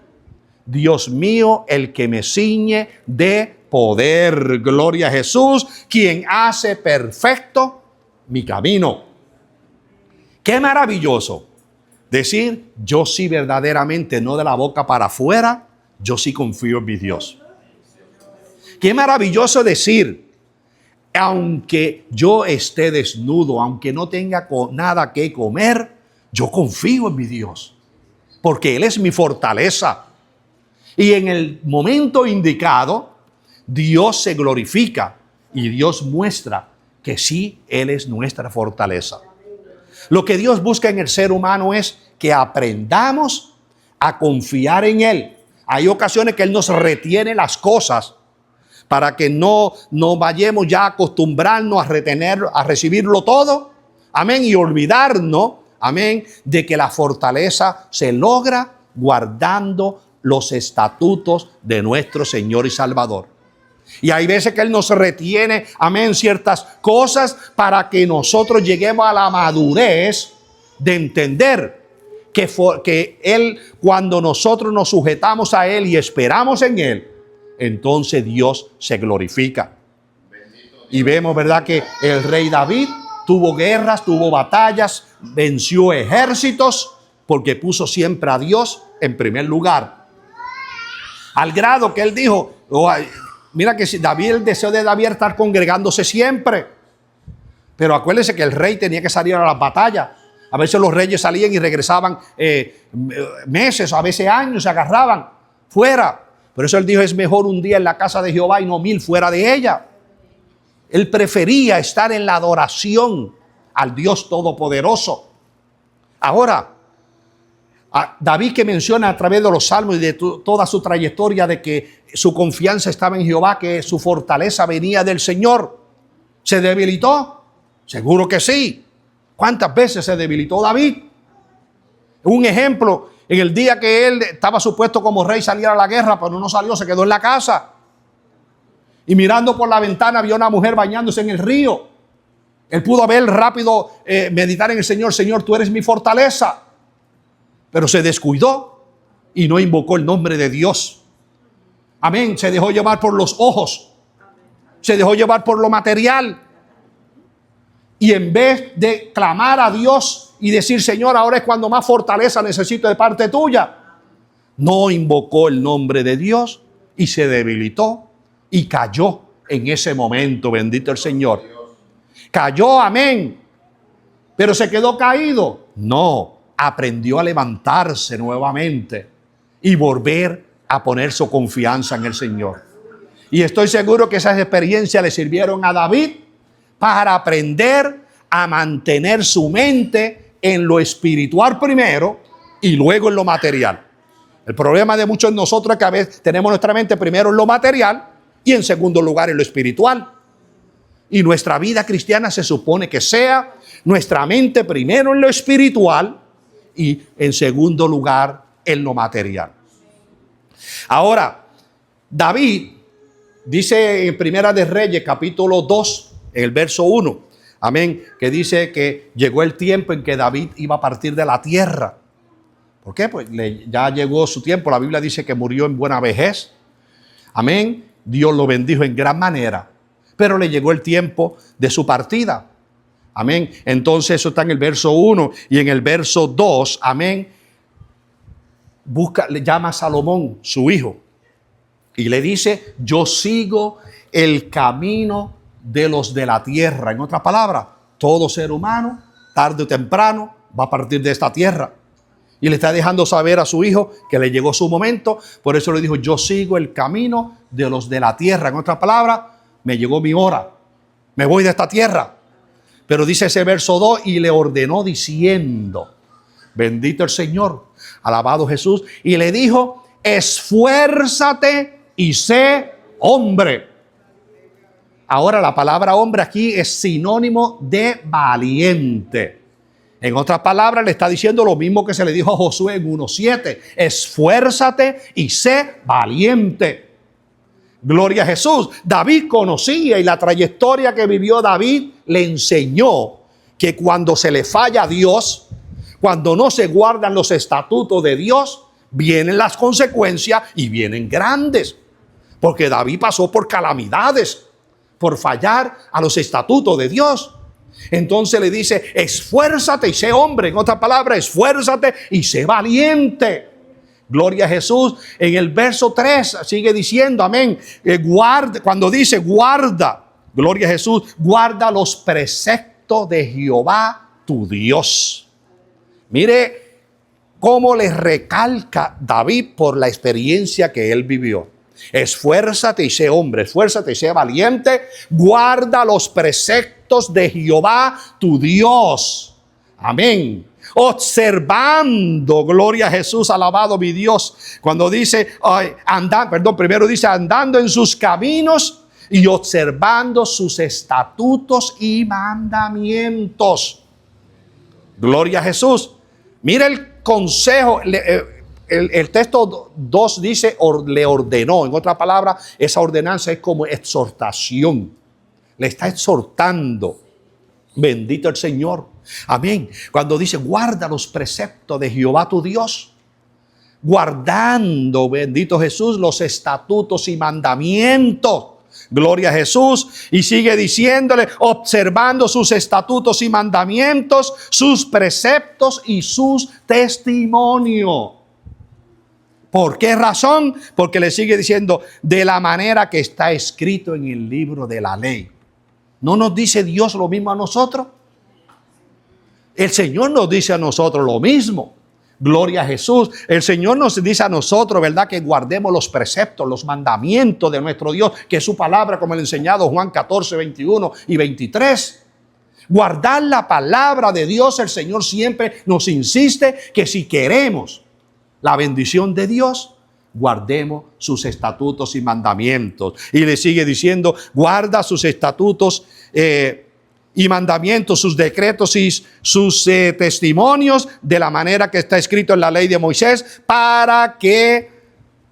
Speaker 1: Dios mío, el que me ciñe de poder. Gloria a Jesús, quien hace perfecto mi camino. Qué maravilloso decir, yo sí verdaderamente, no de la boca para afuera, yo sí confío en mi Dios. Qué maravilloso decir, aunque yo esté desnudo, aunque no tenga nada que comer, yo confío en mi Dios, porque Él es mi fortaleza. Y en el momento indicado, Dios se glorifica y Dios muestra que sí, Él es nuestra fortaleza. Lo que Dios busca en el ser humano es que aprendamos a confiar en Él. Hay ocasiones que Él nos retiene las cosas para que no vayamos ya a acostumbrarnos a retener, a recibirlo todo. Amén. Y olvidarnos, amén, de que la fortaleza se logra guardando los estatutos de nuestro Señor y Salvador. Y hay veces que Él nos retiene, amén, ciertas cosas para que nosotros lleguemos a la madurez de entender que Él, cuando nosotros nos sujetamos a Él y esperamos en Él, entonces Dios se glorifica. Y vemos, ¿verdad?, que el rey David tuvo guerras, tuvo batallas, venció ejércitos, porque puso siempre a Dios en primer lugar. Al grado que él dijo, mira que David, el deseo de David era estar congregándose siempre. Pero acuérdense que el rey tenía que salir a las batallas. A veces los reyes salían y regresaban meses, a veces años, se agarraban fuera. Por eso él dijo, es mejor un día en la casa de Jehová y no 1000 fuera de ella. Él prefería estar en la adoración al Dios Todopoderoso. Ahora, a David, que menciona a través de los salmos y de toda su trayectoria de que su confianza estaba en Jehová, que su fortaleza venía del Señor, ¿se debilitó? Seguro que sí. ¿Cuántas veces se debilitó David? Un ejemplo, en el día que él estaba supuesto como rey salir a la guerra, pero no salió, se quedó en la casa. Y mirando por la ventana vio una mujer bañándose en el río. Él pudo ver rápido, meditar en el Señor. Señor, tú eres mi fortaleza. Pero se descuidó y no invocó el nombre de Dios. Amén. Se dejó llevar por los ojos. Se dejó llevar por lo material. Y en vez de clamar a Dios y decir, Señor, ahora es cuando más fortaleza necesito de parte tuya, no invocó el nombre de Dios y se debilitó y cayó en ese momento. Bendito el Señor. Cayó, amén. Pero se quedó caído. No, aprendió a levantarse nuevamente y volver a poner su confianza en el Señor. Y estoy seguro que esas experiencias le sirvieron a David para aprender a mantener su mente en lo espiritual primero y luego en lo material. El problema de muchos de nosotros es que a veces tenemos nuestra mente primero en lo material y en segundo lugar en lo espiritual. Y nuestra vida cristiana se supone que sea nuestra mente primero en lo espiritual y en segundo lugar en lo material. Ahora, David dice en Primera de Reyes, capítulo 2, en el verso 1, amén, que dice que llegó el tiempo en que David iba a partir de la tierra. ¿Por qué? Pues ya llegó su tiempo. La Biblia dice que murió en buena vejez. Amén. Dios lo bendijo en gran manera. Pero le llegó el tiempo de su partida. Amén. Entonces eso está en el verso 1 y en el verso 2. Amén. Le llama a Salomón, su hijo. Y le dice, yo sigo el camino de los de la tierra. En otras palabras, todo ser humano, tarde o temprano, va a partir de esta tierra. Y le está dejando saber a su hijo que le llegó su momento. Por eso le dijo, yo sigo el camino de los de la tierra. En otras palabras, me llegó mi hora. Me voy de esta tierra. Pero dice ese verso 2, y le ordenó diciendo, bendito el Señor, alabado Jesús. Y le dijo, esfuérzate y sé hombre. Ahora la palabra hombre aquí es sinónimo de valiente. En otras palabras, le está diciendo lo mismo que se le dijo a Josué en 1:7. Esfuérzate y sé valiente. Gloria a Jesús. David conocía, y la trayectoria que vivió David le enseñó que cuando se le falla a Dios, cuando no se guardan los estatutos de Dios, vienen las consecuencias y vienen grandes. Porque David pasó por calamidades, por fallar a los estatutos de Dios. Entonces le dice, esfuérzate y sé hombre. En otras palabras, esfuérzate y sé valiente. Gloria a Jesús. En el verso 3 sigue diciendo, amén, guarda, cuando dice guarda, gloria a Jesús, guarda los preceptos de Jehová tu Dios. Mire cómo le recalca David por la experiencia que él vivió. Esfuérzate y sé hombre, esfuérzate y sé valiente, guarda los preceptos de Jehová tu Dios. Amén. Observando, gloria a Jesús, alabado mi Dios. Cuando dice, primero dice andando en sus caminos y observando sus estatutos y mandamientos. Gloria a Jesús. Mira el consejo. El texto 2 dice, le ordenó. En otra palabra, esa ordenanza es como exhortación. Le está exhortando. Bendito el Señor. Amén. Cuando dice, guarda los preceptos de Jehová tu Dios. Guardando, bendito Jesús, los estatutos y mandamientos. Gloria a Jesús. Y sigue diciéndole, observando sus estatutos y mandamientos, sus preceptos y sus testimonios. ¿Por qué razón? Porque le sigue diciendo, de la manera que está escrito en el libro de la ley. ¿No nos dice Dios lo mismo a nosotros? El Señor nos dice a nosotros lo mismo. Gloria a Jesús. El Señor nos dice a nosotros, ¿verdad?, que guardemos los preceptos, los mandamientos de nuestro Dios, que es su palabra, como le ha enseñado Juan 14, 21 y 23. Guardar la palabra de Dios, el Señor siempre nos insiste que si queremos la bendición de Dios, guardemos sus estatutos y mandamientos. Y le sigue diciendo, guarda sus estatutos y mandamientos, sus decretos y sus testimonios, de la manera que está escrito en la ley de Moisés, para que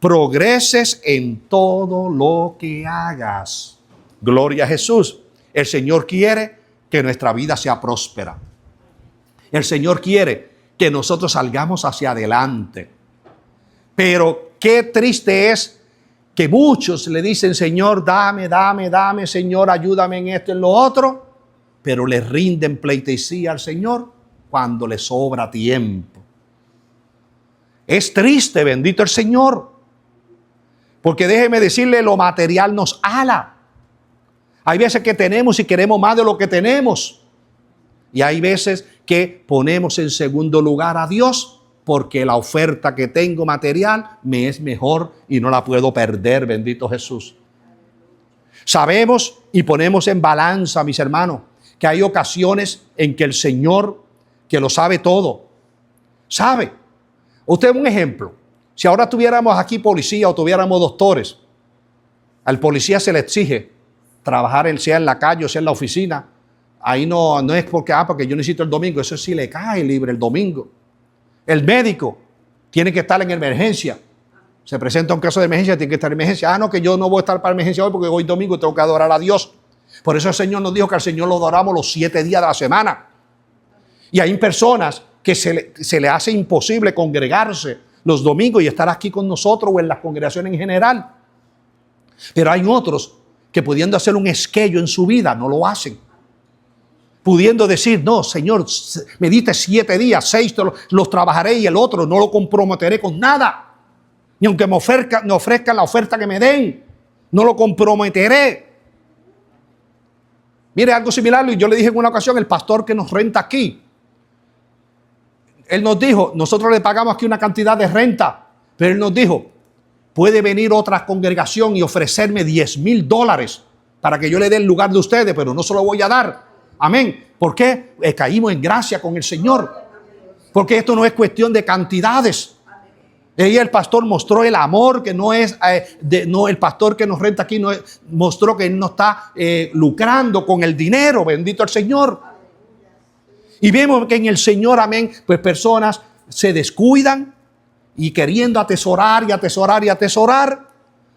Speaker 1: progreses en todo lo que hagas. Gloria a Jesús. El Señor quiere que nuestra vida sea próspera. El Señor quiere que nosotros salgamos hacia adelante. Pero qué triste es que muchos le dicen, Señor, dame, Señor, ayúdame en esto y en lo otro, pero le rinden pleitesía al Señor cuando le sobra tiempo. Es triste, bendito el Señor, porque déjeme decirle, lo material nos ala. Hay veces que tenemos y queremos más de lo que tenemos. Y hay veces que ponemos en segundo lugar a Dios porque la oferta que tengo material me es mejor y no la puedo perder, bendito Jesús. Sabemos y ponemos en balanza, mis hermanos, que hay ocasiones en que el Señor, que lo sabe todo, sabe. Usted un ejemplo. Si ahora tuviéramos aquí policía o tuviéramos doctores, al policía se le exige trabajar, sea en la calle o sea en la oficina. Ahí no es porque yo necesito el domingo. Eso sí le cae libre el domingo. El médico tiene que estar en emergencia. Se presenta un caso de emergencia, tiene que estar en emergencia. No, que yo no voy a estar para emergencia hoy porque hoy domingo tengo que adorar a Dios. Por eso el Señor nos dijo que al Señor lo adoramos los 7 días de la semana. Y hay personas que se le hace imposible congregarse los domingos y estar aquí con nosotros o en las congregaciones en general. Pero hay otros que pudiendo hacer un esquello en su vida, no lo hacen. Pudiendo decir, no, Señor, me diste 7 días, 6 los trabajaré y el otro no lo comprometeré con nada. Ni aunque me ofrezcan la oferta que me den, no lo comprometeré. Mire, algo similar, y yo le dije en una ocasión, el pastor que nos renta aquí, él nos dijo, nosotros le pagamos aquí una cantidad de renta, pero él nos dijo, puede venir otra congregación y ofrecerme $10,000 para que yo le dé el lugar de ustedes, pero no se lo voy a dar. Amén. ¿Por qué? Caímos en gracia con el Señor. Porque esto no es cuestión de cantidades. Y el pastor mostró el amor que no es, el pastor que nos renta aquí mostró que él no está lucrando con el dinero. Bendito el Señor. Y vemos que en el Señor, amén, pues personas se descuidan y queriendo atesorar y atesorar y atesorar,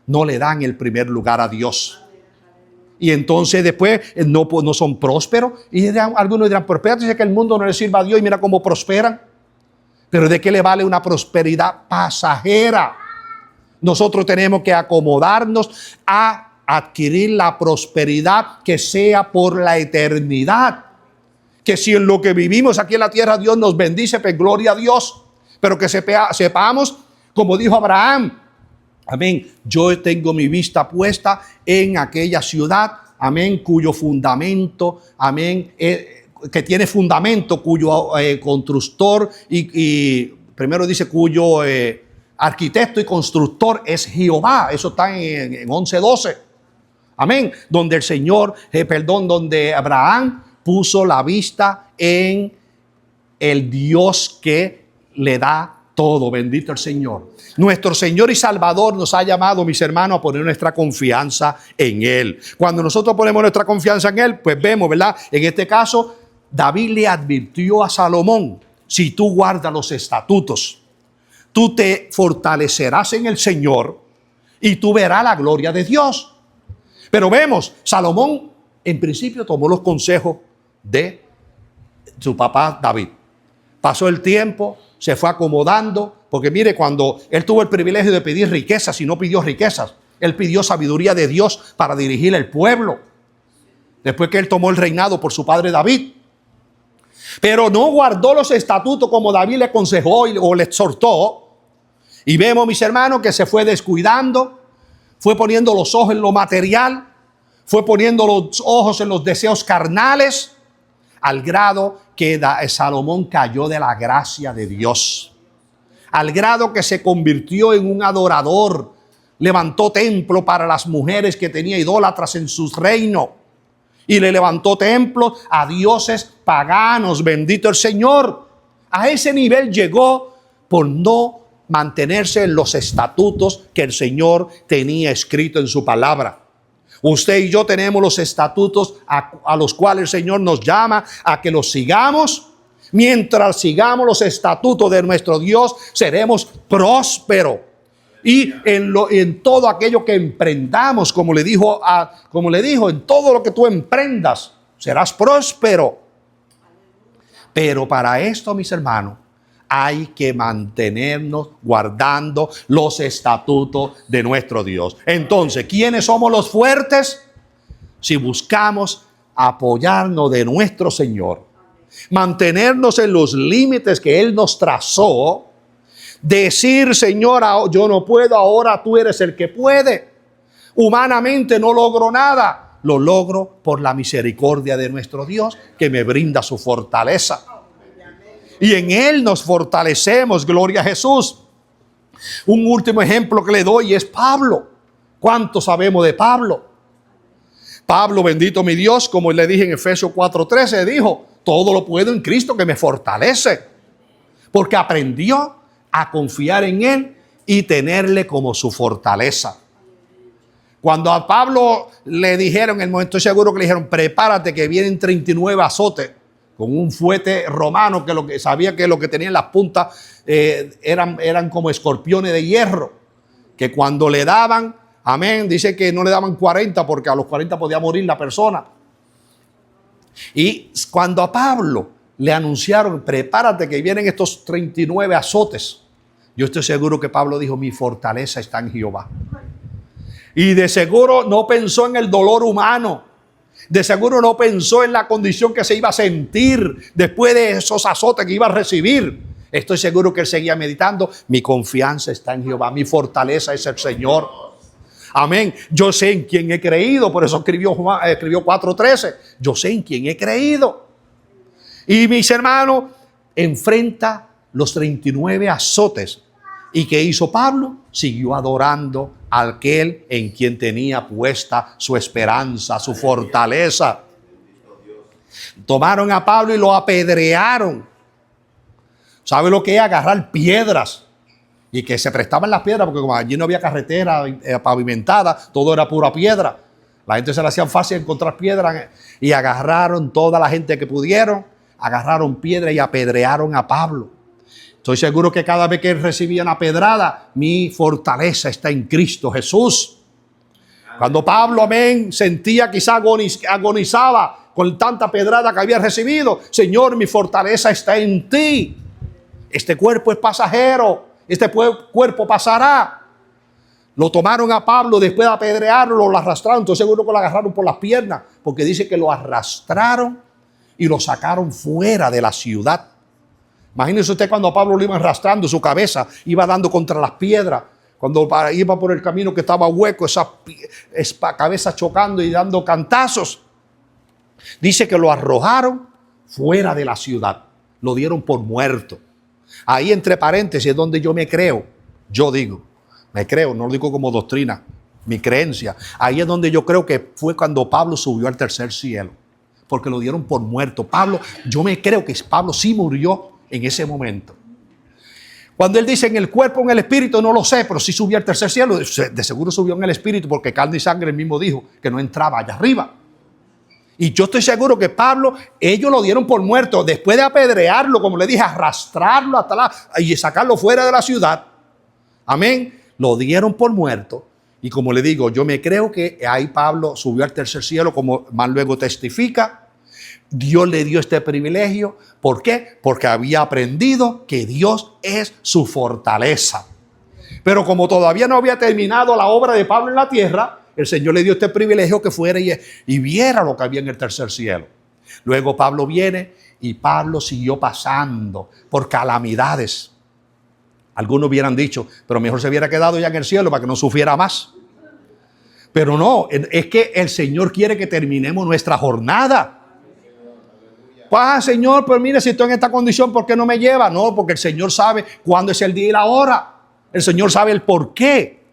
Speaker 1: no le dan el primer lugar a Dios. Y entonces después no son prósperos. Y algunos dirán, pero espérate, dice que el mundo no le sirva a Dios y mira cómo prosperan. Pero ¿de qué le vale una prosperidad pasajera? Nosotros tenemos que acomodarnos a adquirir la prosperidad que sea por la eternidad. Que si en lo que vivimos aquí en la tierra Dios nos bendice, pues gloria a Dios. Pero que sepamos, como dijo Abraham, amén, yo tengo mi vista puesta en aquella ciudad, amén, cuyo fundamento, amén, que tiene fundamento, cuyo constructor y primero dice cuyo arquitecto y constructor es Jehová. Eso está en 11:12. Amén. Donde el Señor, donde Abraham puso la vista en el Dios que le da todo. Bendito el Señor. Nuestro Señor y Salvador nos ha llamado, mis hermanos, a poner nuestra confianza en Él. Cuando nosotros ponemos nuestra confianza en Él, pues vemos, ¿verdad? En este caso, David le advirtió a Salomón, si tú guardas los estatutos, tú te fortalecerás en el Señor y tú verás la gloria de Dios. Pero vemos, Salomón en principio tomó los consejos de su papá David. Pasó el tiempo, se fue acomodando, porque mire, cuando él tuvo el privilegio de pedir riquezas y no pidió riquezas, él pidió sabiduría de Dios para dirigir el pueblo. Después que él tomó el reinado por su padre David. Pero no guardó los estatutos como David le aconsejó o le exhortó. Y vemos, mis hermanos, que se fue descuidando, fue poniendo los ojos en lo material, fue poniendo los ojos en los deseos carnales, al grado que Salomón cayó de la gracia de Dios. Al grado que se convirtió en un adorador. Levantó templo para las mujeres que tenía idólatras en su reino. Y le levantó templos a dioses paganos. Bendito el Señor. A ese nivel llegó por no mantenerse en los estatutos que el Señor tenía escrito en su palabra. Usted y yo tenemos los estatutos a los cuales el Señor nos llama a que los sigamos. Mientras sigamos los estatutos de nuestro Dios, seremos prósperos. Y en todo aquello que emprendamos, como le dijo, en todo lo que tú emprendas, serás próspero. Pero para esto, mis hermanos, hay que mantenernos guardando los estatutos de nuestro Dios. Entonces, ¿quiénes somos los fuertes? Si buscamos apoyarnos de nuestro Señor, mantenernos en los límites que Él nos trazó, decir, Señor, yo no puedo, ahora tú eres el que puede. Humanamente no logro nada, lo logro por la misericordia de nuestro Dios que me brinda su fortaleza. Y en Él nos fortalecemos. Gloria a Jesús. Un último ejemplo que le doy es Pablo. ¿Cuánto sabemos de Pablo? Pablo, bendito mi Dios, como le dije en Efesios 4:13, dijo: todo lo puedo en Cristo que me fortalece. Porque aprendió a confiar en Él y tenerle como su fortaleza. Cuando a Pablo le dijeron, en el momento seguro que le dijeron: prepárate que vienen 39 azotes, con un fuete romano que lo que sabía que lo que tenía en las puntas eran como escorpiones de hierro, que cuando le daban, amén, dice que no le daban 40 porque a los 40 podía morir la persona. Y cuando a Pablo le anunciaron: prepárate que vienen estos 39 azotes, yo estoy seguro que Pablo dijo: mi fortaleza está en Jehová. Y de seguro no pensó en el dolor humano. De seguro no pensó en la condición que se iba a sentir después de esos azotes que iba a recibir. Estoy seguro que él seguía meditando: mi confianza está en Jehová, mi fortaleza es el Señor. Amén. Yo sé en quién he creído. Por eso escribió 4:13. Yo sé en quién he creído. Y mis hermanos, enfrenta los 39 azotes. ¿Y qué hizo Pablo? Siguió adorando a aquel en quien tenía puesta su esperanza, su fortaleza. Tomaron a Pablo y lo apedrearon. ¿Sabe lo que es agarrar piedras? Y que se prestaban las piedras, porque como allí no había carretera pavimentada, todo era pura piedra. La gente se le hacía fácil encontrar piedras y agarraron toda la gente que pudieron, agarraron piedra y apedrearon a Pablo. Estoy seguro que cada vez que él recibía una pedrada, mi fortaleza está en Cristo Jesús. Cuando Pablo, amén, sentía quizá agonizaba con tanta pedrada que había recibido: Señor, mi fortaleza está en ti. Este cuerpo es pasajero, este cuerpo pasará. Lo tomaron a Pablo, después de apedrearlo, lo arrastraron. Estoy seguro que lo agarraron por las piernas, porque dice que lo arrastraron y lo sacaron fuera de la ciudad. Imagínese usted cuando a Pablo lo iban arrastrando, su cabeza iba dando contra las piedras. Cuando iba por el camino que estaba hueco, esa cabeza chocando y dando cantazos. Dice que lo arrojaron fuera de la ciudad. Lo dieron por muerto. Ahí entre paréntesis es donde yo me creo. Yo digo, me creo, no lo digo como doctrina, mi creencia. Ahí es donde yo creo que fue cuando Pablo subió al tercer cielo. Porque lo dieron por muerto. Pablo, yo me creo que Pablo sí murió en ese momento. Cuando él dice en el cuerpo, en el espíritu, no lo sé, pero sí subió al tercer cielo. De seguro subió en el espíritu, porque carne y sangre él mismo dijo que no entraba allá arriba. Y yo estoy seguro que Pablo, ellos lo dieron por muerto. Después de apedrearlo, como le dije, arrastrarlo hasta y sacarlo fuera de la ciudad. Amén. Lo dieron por muerto. Y como le digo, yo me creo que ahí Pablo subió al tercer cielo, como más luego testifica. Dios le dio este privilegio. ¿Por qué? Porque había aprendido que Dios es su fortaleza. Pero como todavía no había terminado la obra de Pablo en la tierra, el Señor le dio este privilegio que fuera y viera lo que había en el tercer cielo. Luego Pablo viene y Pablo siguió pasando por calamidades. Algunos hubieran dicho: pero mejor se hubiera quedado ya en el cielo para que no sufriera más. Pero no, es que el Señor quiere que terminemos nuestra jornada. Señor, pero mire, si estoy en esta condición, ¿por qué no me lleva? No, porque el Señor sabe cuándo es el día y la hora. El Señor sabe el por qué.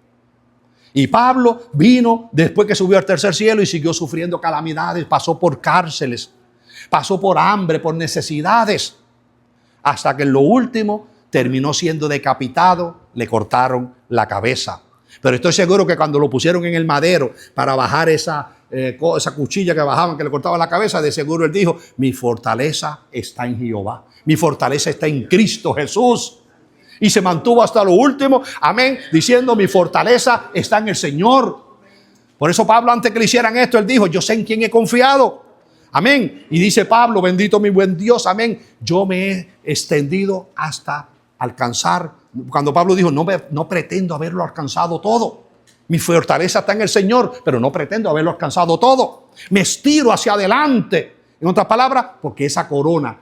Speaker 1: Y Pablo vino después que subió al tercer cielo y siguió sufriendo calamidades. Pasó por cárceles, pasó por hambre, por necesidades, hasta que en lo último terminó siendo decapitado. Le cortaron la cabeza. Pero estoy seguro que cuando lo pusieron en el madero para bajar esa cuchilla que bajaban, que le cortaban la cabeza, de seguro él dijo: mi fortaleza está en Jehová, mi fortaleza está en Cristo Jesús. Y se mantuvo hasta lo último, amén, diciendo: mi fortaleza está en el Señor. Por eso Pablo, antes que le hicieran esto, él dijo: yo sé en quién he confiado. Amén. Y dice Pablo: bendito mi buen Dios, amén, yo me he extendido hasta alcanzar. Cuando Pablo dijo: no pretendo haberlo alcanzado todo. Mi fortaleza está en el Señor, pero no pretendo haberlo alcanzado todo. Me estiro hacia adelante. En otras palabras, porque esa corona,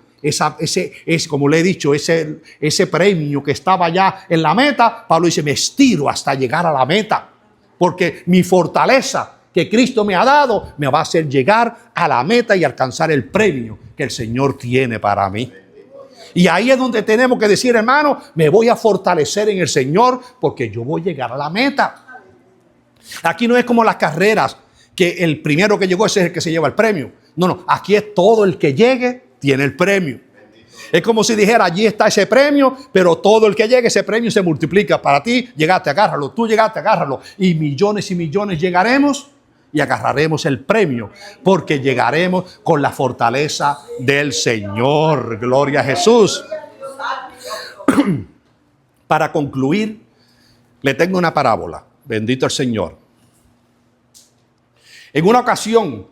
Speaker 1: como le he dicho, ese premio que estaba ya en la meta, Pablo dice: me estiro hasta llegar a la meta. Porque mi fortaleza que Cristo me ha dado me va a hacer llegar a la meta y alcanzar el premio que el Señor tiene para mí. Y ahí es donde tenemos que decir, hermano, me voy a fortalecer en el Señor porque yo voy a llegar a la meta. Aquí no es como las carreras, que el primero que llegó ese es el que se lleva el premio. No, no, aquí es todo el que llegue tiene el premio. Es como si dijera, allí está ese premio, pero todo el que llegue, ese premio se multiplica. Para ti, llegaste, agárralo. Tú llegaste, agárralo. Y millones llegaremos y agarraremos el premio, porque llegaremos con la fortaleza del Señor. Gloria a Jesús. Para concluir, le tengo una parábola. Bendito el Señor. En una ocasión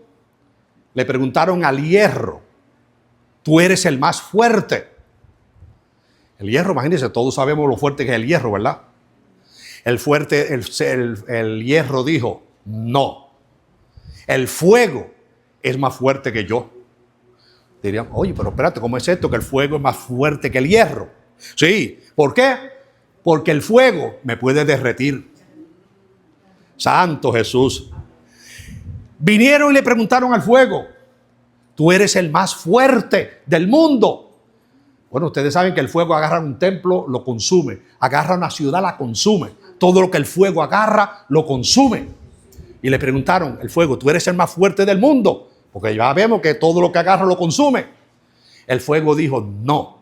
Speaker 1: le preguntaron al hierro, tú eres el más fuerte. El hierro, imagínense, todos sabemos lo fuerte que es el hierro, ¿verdad? El hierro dijo, no. El fuego es más fuerte que yo. Dirían, oye, pero espérate, ¿cómo es esto? Que el fuego es más fuerte que el hierro. Sí, ¿por qué? Porque el fuego me puede derretir. Santo Jesús. Vinieron y le preguntaron al fuego, tú eres el más fuerte del mundo. Bueno, ustedes saben que el fuego agarra un templo, lo consume. Agarra una ciudad, la consume. Todo lo que el fuego agarra, lo consume. Y le preguntaron, el fuego, tú eres el más fuerte del mundo. Porque ya vemos que todo lo que agarra, lo consume. El fuego dijo, no.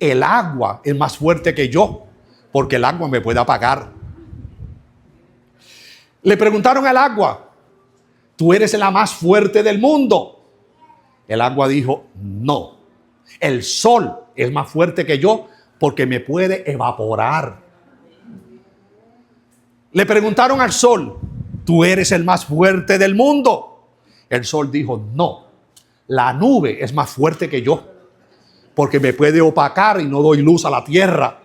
Speaker 1: El agua es más fuerte que yo, porque el agua me puede apagar. Le preguntaron al agua, tú eres la más fuerte del mundo. El agua dijo, no. El sol es más fuerte que yo porque me puede evaporar. Le preguntaron al sol, tú eres el más fuerte del mundo. El sol dijo, no. La nube es más fuerte que yo porque me puede opacar y no doy luz a la tierra.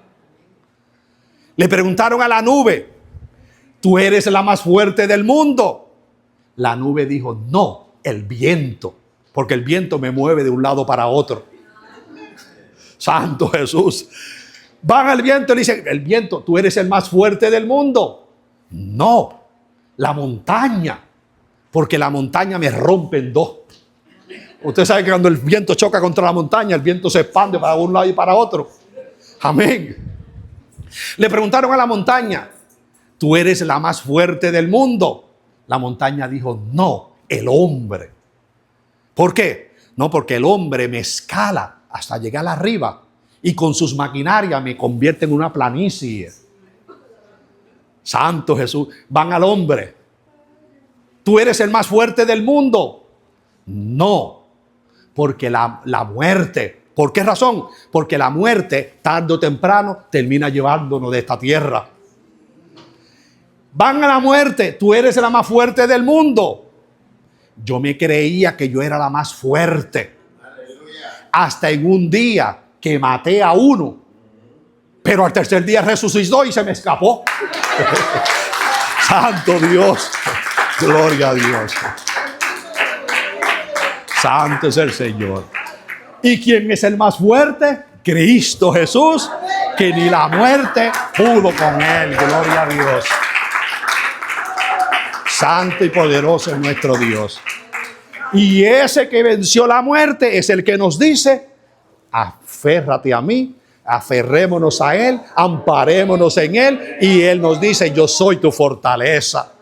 Speaker 1: Le preguntaron a la nube, tú eres la más fuerte del mundo. La nube dijo, no, el viento, porque el viento me mueve de un lado para otro. Santo Jesús. Van al viento y le dicen, el viento, tú eres el más fuerte del mundo. No, la montaña, porque la montaña me rompe en dos. Usted sabe que cuando el viento choca contra la montaña, el viento se expande para un lado y para otro. Amén. Le preguntaron a la montaña, tú eres la más fuerte del mundo. La montaña dijo, no, el hombre. ¿Por qué? No, porque el hombre me escala hasta llegar arriba y con sus maquinarias me convierte en una planicie. Santo Jesús. Van al hombre. ¿Tú eres el más fuerte del mundo? No, porque la muerte. ¿Por qué razón? Porque la muerte, tarde o temprano, termina llevándonos de esta tierra. Van a la muerte, tú eres la más fuerte del mundo. Yo me creía que yo era la más fuerte. Hasta en un día que maté a uno, pero al tercer día resucitó y se me escapó. Santo Dios, gloria a Dios. Santo es el Señor. ¿Y quién es el más fuerte? Cristo Jesús, que ni la muerte pudo con él. Gloria a Dios. Santo y poderoso es nuestro Dios. Y ese que venció la muerte es el que nos dice, aférrate a mí, aferrémonos a Él, amparémonos en Él. Y Él nos dice, yo soy tu fortaleza.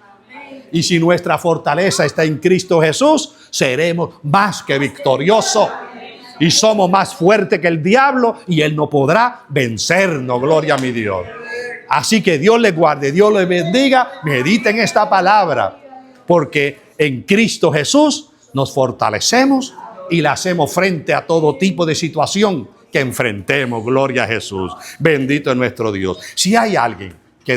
Speaker 1: Y si nuestra fortaleza está en Cristo Jesús, seremos más que victoriosos. Y somos más fuertes que el diablo y Él no podrá vencernos. Gloria a mi Dios. Así que Dios les guarde, Dios les bendiga. Mediten esta palabra, porque en Cristo Jesús nos fortalecemos y le hacemos frente a todo tipo de situación que enfrentemos. Gloria a Jesús. Bendito es nuestro Dios. Si hay alguien